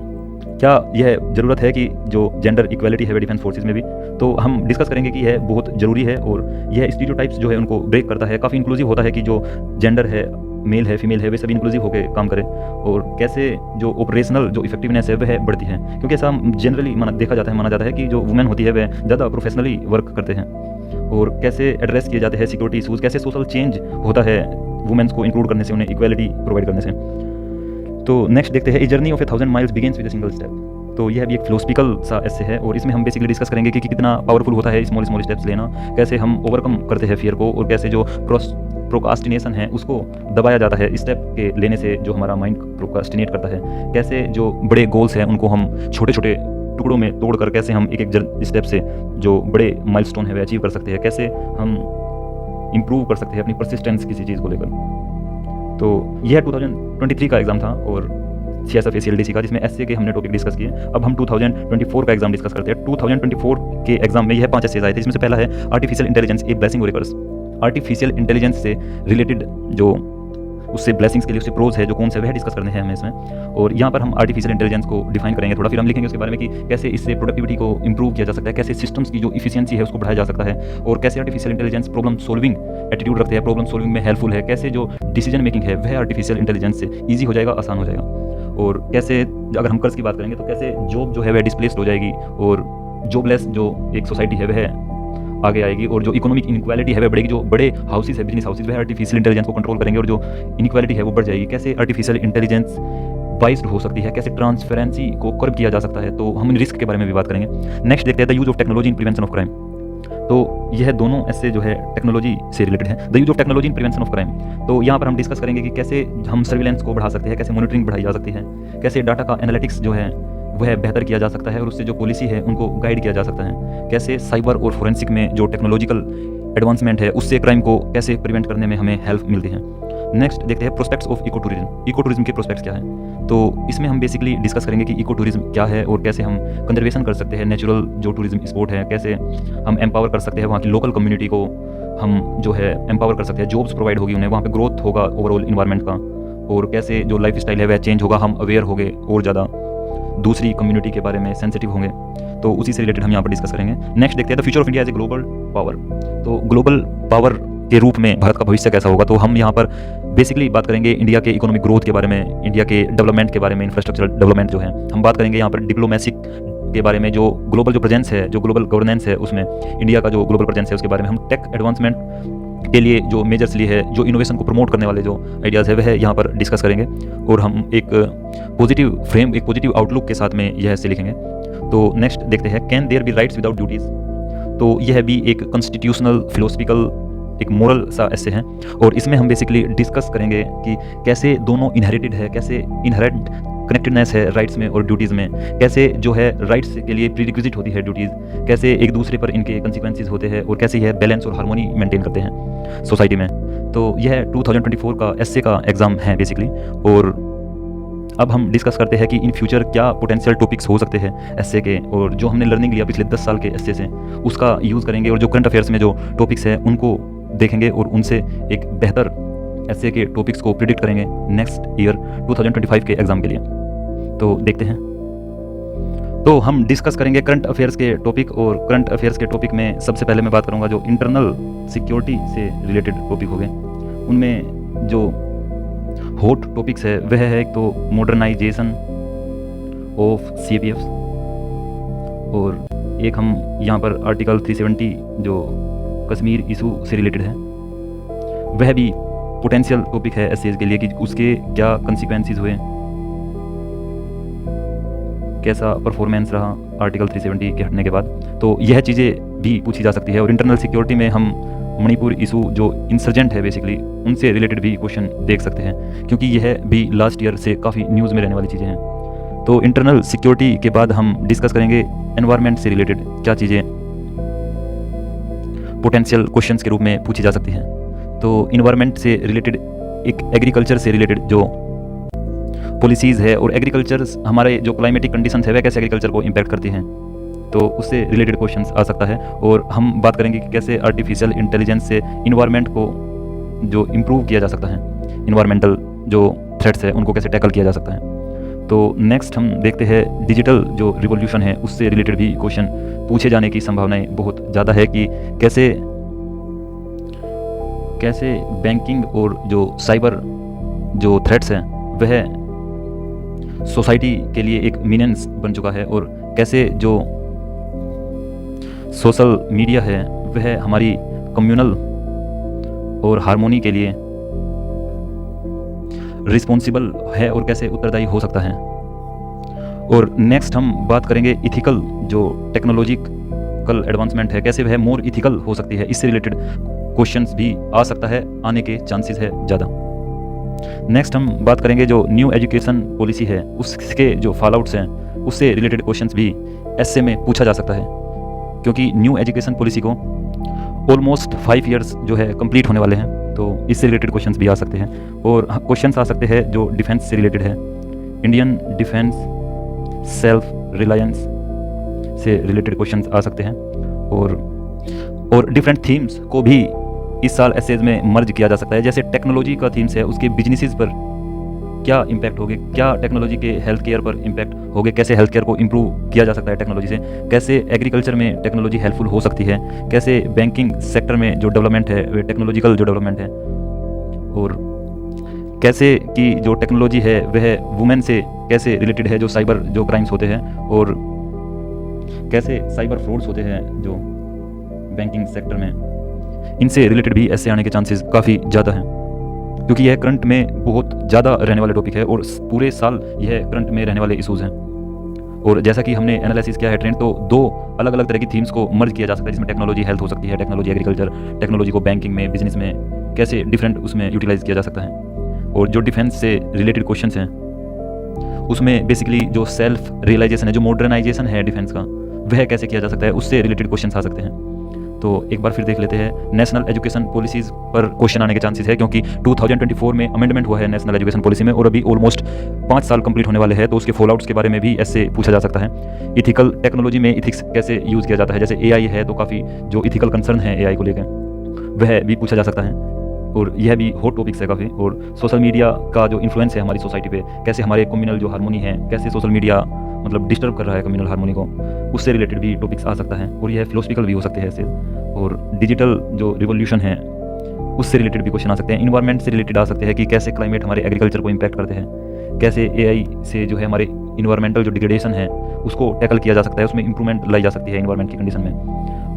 क्या यह ज़रूरत है कि जो जेंडर इक्वालिटी है वह डिफेंस फोर्सेज में भी, तो हम डिस्कस करेंगे कि यह बहुत ज़रूरी है और यह स्टीरियोटाइप्स जो है उनको ब्रेक करता है। काफ़ी इंक्लूसिव होता है कि जो जेंडर है, मेल है, फीमेल है, वे सभी इंक्लूसिव होकर काम करें और कैसे जो ऑपरेशनल जो इफेक्टिवनेस है वह बढ़ती है, क्योंकि ऐसा जनरली माना जाता है कि जो वुमेन होती है वह ज़्यादा प्रोफेशनली वर्क करते हैं और कैसे एड्रेस किए जाते हैं सिक्योरिटी इशूज़, कैसे सोशल चेंज होता है वुमेन्स को इंक्लूड करने से, उन्हें इक्वालिटी प्रोवाइड करने से। तो नेक्स्ट देखते हैं a journey of 1000 miles begins with a single step. तो यह भी एक फिलोसफिकल सा ऐसे है और इसमें हम बेसिकली डिस्कस करेंगे कि कितना पावरफुल होता है स्मॉल स्टेप्स लेना, कैसे हम ओवरकम करते हैं फियर को और कैसे जो प्रोकास्टिनेशन है उसको दबाया जाता है स्टेप के लेने से, जो हमारा माइंड प्रोकास्टिनेट करता है। कैसे जो बड़े गोल्स हैं उनको हम छोटे छोटे टुकड़ों में तोड़कर कैसे हम एक एक स्टेप से जो बड़े माइलस्टोन है वे अचीव कर सकते हैं, कैसे हम इम्प्रूव कर सकते हैं अपनी परसिस्टेंस किसी चीज़ को लेकर। तो यह 2023 का एग्जाम था और CSF-ACLDC का, जिसमें एसए के हमने टॉपिक डिस्कस किए। अब हम 2024 का एग्जाम डिस्कस करते हैं। 2024 के एग्जाम में यह 5 एसेज आए थे, जिसमें से पहला है आर्टिफिशियल इंटेलिजेंस ए ब्लेसिंग और कर्स। आर्टिफिशियल इंटेलिजेंस से रिलेटेड जो उससे ब्लेसिंग्स के लिए उससे प्रोज है जो कौन से वह डिस्कस करने हैं हमें इसमें, और यहाँ पर हम आर्टिफिशियल इंटेलिजेंस को डिफाइन करेंगे थोड़ा, फिर हम लिखेंगे उसके बारे में कि कैसे इससे प्रोडक्टिविटी को इंप्रूव किया जा सकता है, कैसे सिस्टम्स की जो इफिशियंसी है उसको बढ़ाया जा सकता है, और कैसे artificial intelligence problem solving attitude रखते हैं, प्रॉब्लम सॉल्विंग में हेल्पफुल है, कैसे जो डिसीजन मेकिंग है वह आर्टिफिशियल इंटेलिजेंस से ईजी हो जाएगा, आसान हो जाएगा, और कैसे अगर हम कर्ज की बात करेंगे तो कैसे जॉब जो है वह डिस्प्लेस्ड हो जाएगी और जॉबलेस जो एक सोसाइटी है वह आगे आएगी, और जो इकोनॉमिक इनक्वालिटी है वह बढ़ेगी, जो बड़े हाउसेज है, बिजनेस हाउसेज, वह आर्टिफिशियल इंटेलिजेंस को कंट्रोल करेंगे और जो इनक्वालिटी है वो बढ़ जाएगी। कैसे आर्टिफिशियल इंटेलिजेंस बाइस्ड हो सकती है, कैसे ट्रांसपेरेंसी को कर्ब किया जा सकता है, तो हम इन रिस्क के बारे में भी बात करेंगे। नेक्स्ट देखते हैं the use of technology in prevention of crime. तो यह दोनों ऐसे जो है टेक्नोलॉजी से रिलेटेड है। The use of technology in prevention of crime, तो यहाँ पर हम डिस्कस करेंगे कि कैसे हम सर्विलेंस को बढ़ा सकते हैं, कैसे मॉनिटरिंग बढ़ाई जा सकती है, कैसे डाटा का एनालिटिक्स जो है वह बेहतर किया जा सकता है और उससे जो पॉलिसी है उनको गाइड किया जा सकता है, कैसे साइबर और फोरेंसिक में जो टेक्नोलॉजिकल एडवांसमेंट है उससे क्राइम को कैसे प्रिवेंट करने में हमें हेल्प मिलती है। नेक्स्ट देखते हैं prospects of eco tourism. Eco tourism के प्रोस्पेक्ट्स क्या है, तो इसमें हम बेसिकली डिस्कस करेंगे कि इको टूरिज्म क्या है और कैसे हम कंजर्वेशन कर सकते हैं नेचुरल जो टूरिज्म स्पॉट है, कैसे हम एम्पावर कर सकते हैं वहाँ की लोकल कम्युनिटी को, हम जो है एम्पावर कर सकते हैं, जॉब्स प्रोवाइड होगी उन्हें, वहाँ पे ग्रोथ होगा ओवरऑल इन्वायरमेंट का, और कैसे जो लाइफ स्टाइल है वह चेंज होगा, हम अवेयर होंगे और ज़्यादा दूसरी कम्युनिटी के बारे में सेंसिटिव होंगे, तो उसी से रिलेटेड हम यहाँ पर डिस्कस करेंगे। नेक्स्ट देखते हैं the future of India as a global power. तो ग्लोबल पावर के रूप में भारत का भविष्य कैसा होगा, तो हम यहाँ पर बेसिकली बात करेंगे इंडिया के इकोनॉमिक ग्रोथ के बारे में, इंडिया के डेवलपमेंट के बारे में, इंफ्रास्ट्रक्चरल डेवलपमेंट जो है हम बात करेंगे यहाँ पर, डिप्लोमेसी के बारे में, जो ग्लोबल जो प्रेजेंस है, जो ग्लोबल गवर्नेंस है उसमें इंडिया का जो ग्लोबल प्रेजेंस है उसके बारे में, हम टेक एडवांसमेंट के लिए जो मेजर्स लिए है, जो इनोवेशन को प्रमोट करने वाले जो आइडियाज़ है वह यहाँ पर डिस्कस करेंगे, और हम एक पॉजिटिव फ्रेम, एक पॉजिटिव आउटलुक के साथ में यह से लिखेंगे। तो नेक्स्ट देखते हैं can there be rights without duties. तो यह भी एक कॉन्स्टिट्यूशनल फिलोसफिकल एक मोरल सा ऐसे है, और इसमें हम बेसिकली डिस्कस करेंगे कि कैसे दोनों इनहेरिटेड है, कैसे इनहेरेंट कनेक्टेडनेस है राइट्स में और ड्यूटीज़ में, कैसे जो है राइट्स के लिए प्रीरिक्विजिट होती है ड्यूटीज़, कैसे एक दूसरे पर इनके कंसिक्वेंसेस होते हैं, और कैसे यह बैलेंस और हार्मोनी मेंटेन करते हैं सोसाइटी में। तो यह 2024 का एसए का एग्ज़ाम है बेसिकली। और अब हम डिस्कस करते हैं कि इन फ्यूचर क्या पोटेंशियल टॉपिक्स हो सकते हैं एसए के, और जो हमने लर्निंग लिया पिछले 10 साल के एसए से उसका यूज़ करेंगे, और जो करंट अफेयर्स में जो टॉपिक्स हैं उनको देखेंगे और उनसे एक बेहतर एसए के टॉपिक्स को प्रिडिक्ट करेंगे नेक्स्ट ईयर 2025 के एग्ज़ाम के लिए। तो देखते हैं। तो हम डिस्कस करेंगे करंट अफेयर्स के टॉपिक, और करंट अफेयर्स के टॉपिक में सबसे पहले मैं बात करूंगा जो इंटरनल सिक्योरिटी से रिलेटेड टॉपिक हो गए। उनमें जो हॉट टॉपिक्स है वह है एक तो मॉडर्नाइजेशन ऑफ CAPF, और एक हम यहाँ पर आर्टिकल 370 जो कश्मीर इशू से रिलेटेड है वह भी पोटेंशियल टॉपिक है एसएस के लिए कि उसके क्या कंसिक्वेंसेस हुए, कैसा परफॉर्मेंस रहा आर्टिकल 370 के हटने के बाद। तो यह चीज़ें भी पूछी जा सकती है। और इंटरनल सिक्योरिटी में हम मणिपुर इशू जो इंसर्जेंट है बेसिकली उनसे रिलेटेड भी क्वेश्चन देख सकते हैं, क्योंकि यह भी लास्ट ईयर से काफ़ी न्यूज़ में रहने वाली चीज़ें हैं। तो इंटरनल सिक्योरिटी के बाद हम डिस्कस करेंगे एनवायरनमेंट से रिलेटेड क्या चीज़ें पोटेंशियल क्वेश्चंस के रूप में पूछी जा सकती हैं। तो इन्वायरमेंट से रिलेटेड एक एग्रीकल्चर से रिलेटेड जो पॉलिसीज़ है, और एग्रीकल्चर हमारे जो क्लाइमेटिक कंडीशंस है वह कैसे एग्रीकल्चर को इम्पैक्ट करती हैं, तो उससे रिलेटेड क्वेश्चंस आ सकता है। और हम बात करेंगे कि कैसे आर्टिफिशियल इंटेलिजेंस से इन्वायरमेंट को जो इम्प्रूव किया जा सकता है, इन्वायरमेंटल जो थ्रेट्स है उनको कैसे टैकल किया जा सकता है। तो नेक्स्ट हम देखते हैं डिजिटल जो रिवॉल्यूशन है उससे रिलेटेड भी क्वेश्चन पूछे जाने की संभावनाएं बहुत ज़्यादा है कि कैसे बैंकिंग और जो साइबर जो थ्रेट्स हैं वह सोसाइटी के लिए एक मीनेंस बन चुका है, और कैसे जो सोशल मीडिया है वह हमारी कम्युनल और हार्मोनी के लिए रिस्पॉन्सिबल है और कैसे उत्तरदायी हो सकता है। और नेक्स्ट हम बात करेंगे इथिकल जो टेक्नोलॉजिकल एडवांसमेंट है कैसे वह मोर इथिकल हो सकती है, इससे रिलेटेड क्वेश्चंस भी आ सकता है, आने के चांसेस है ज़्यादा। नेक्स्ट हम बात करेंगे जो न्यू एजुकेशन पॉलिसी है उसके जो फॉलआउट्स हैं उससे रिलेटेड क्वेश्चंस भी एसए में पूछा जा सकता है, क्योंकि न्यू एजुकेशन पॉलिसी को ऑलमोस्ट 5 ईयर्स जो है कंप्लीट होने वाले हैं, तो इससे रिलेटेड क्वेश्चंस भी आ सकते हैं। और क्वेश्चंस आ सकते हैं जो डिफेंस से रिलेटेड है, इंडियन डिफेंस सेल्फ रिलायंस से रिलेटेड क्वेश्चंस आ सकते हैं। और डिफरेंट थीम्स को भी इस साल एसेज में मर्ज किया जा सकता है, जैसे टेक्नोलॉजी का थीम्स है उसके बिजनेसेस पर क्या इम्पैक्ट होगे, क्या टेक्नोलॉजी के हेल्थ केयर पर इम्पैक्ट होगे, कैसे हेल्थ केयर को इम्प्रूव किया जा सकता है टेक्नोलॉजी से, कैसे एग्रीकल्चर में टेक्नोलॉजी हेल्पफुल हो सकती है, कैसे बैंकिंग सेक्टर में जो डेवलपमेंट है वे टेक्नोलॉजिकल जो डेवलपमेंट है, और कैसे कि जो टेक्नोलॉजी है वह वुमेन से कैसे रिलेटेड है, जो साइबर जो क्राइम्स होते हैं और कैसे साइबर फ्रॉड्स होते हैं जो बैंकिंग सेक्टर में, इनसे रिलेटेड भी ऐसे आने के चांसेस काफ़ी ज़्यादा हैं, क्योंकि यह करंट में बहुत ज़्यादा रहने वाले टॉपिक है और पूरे साल यह करंट में रहने वाले इशूज़ हैं। और जैसा कि हमने एनालिसिस किया है ट्रेंड, तो 2 अलग अलग तरह की थीम्स को मर्ज किया जा सकता है, जिसमें टेक्नोलॉजी हेल्थ हो सकती है, टेक्नोलॉजी एग्रीकल्चर, टेक्नोलॉजी को बैंकिंग में बिजनेस में कैसे डिफरेंट उसमें यूटिलाइज किया जा सकता है। और जो डिफेंस से रिलेटेड क्वेश्चंस हैं उसमें बेसिकली जो सेल्फ रियलाइजेशन है, जो मॉडर्नाइजेशन है डिफेंस का, वह कैसे किया जा सकता है, उससे रिलेटेड क्वेश्चंस आ सकते हैं। तो एक बार फिर देख लेते हैं नेशनल एजुकेशन पॉलिसीज़ पर क्वेश्चन आने के चांसेस है, क्योंकि 2024 में अमेंडमेंट हुआ है नेशनल एजुकेशन पॉलिसी में और अभी ऑलमोस्ट 5 साल कंप्लीट होने वाले हैं, तो उसके फॉलोआउट्स के बारे में भी ऐसे पूछा जा सकता है। इथिकल टेक्नोलॉजी में इथिक्स कैसे यूज़ किया जाता है, जैसे AI है तो काफ़ी जो इथिकल कंसर्न है AI को लेकर वह भी पूछा जा सकता है, और यह भी हॉट टॉपिक्स है काफ़ी। और सोशल मीडिया का जो इन्फ्लुएंस है हमारी सोसाइटी पे, कैसे हमारे कम्युनल जो हार्मोनी है, कैसे सोशल मीडिया मतलब डिस्टर्ब कर रहा है कम्युनल हार्मोनी को, उससे रिलेटेड भी टॉपिक्स आ सकता है, और यह फिलोसफिकल भी हो सकते हैं ऐसे। और डिजिटल जो रिवॉल्यूशन है उससे रिलेटेड भी क्वेश्चन आ सकते हैं, इन्वायरमेंट से रिलेटेड आ सकते हैं कि कैसे क्लाइमेट हमारे एग्रीकल्चर को इम्पैक्ट करते हैं, कैसे AI से जो है हमारे इन्वायरमेंटल जो डिग्रेडेशन है उसको टैकल किया जा सकता है, उसमें इंप्रूवमेंट लाई जा सकती है इन्वायरमेंट की कंडीशन में।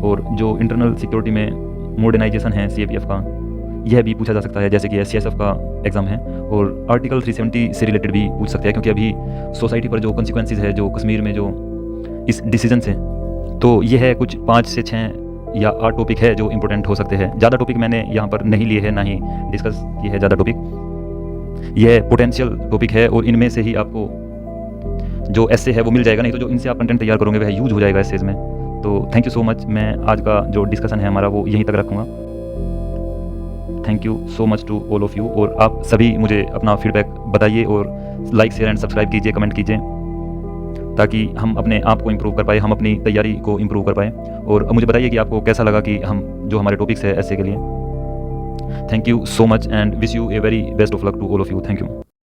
और जो इंटरनल सिक्योरिटी में मॉडर्नाइजेशन है CAPF का, यह भी पूछा जा सकता है, जैसे कि CSF का एग्जाम है। और आर्टिकल 370 से रिलेटेड भी पूछ सकते हैं, क्योंकि अभी सोसाइटी पर जो कॉन्सिक्वेंसेज है जो कश्मीर में जो इस डिसीजन से, तो यह है कुछ 5 से 6 या 8 टॉपिक है जो इंपॉर्टेंट हो सकते हैं। ज़्यादा टॉपिक मैंने यहाँ पर नहीं लिए हैं, ना ही डिस्कस किए हैं ज़्यादा टॉपिक। यह पोटेंशियल टॉपिक है और इनमें से ही आपको जो एस्से है वो मिल जाएगा, नहीं तो जो इनसे आप कंटेंट तैयार करोगे वह यूज हो जाएगा एस्सेज में। तो थैंक यू सो मच। मैं आज का जो डिस्कशन है हमारा वो यहीं तक रखूँगा। Thank you so much to all of you. और आप सभी मुझे अपना फीडबैक बताइए और लाइक शेयर एंड सब्सक्राइब कीजिए, कमेंट कीजिए, ताकि हम अपने आप को इम्प्रूव कर पाए, हम अपनी तैयारी को इम्प्रूव कर पाए। और मुझे बताइए कि आपको कैसा लगा कि हम जो हमारे टॉपिक्स है एस्से के लिए। Thank you so much and wish you a very best of luck to all of you. Thank you.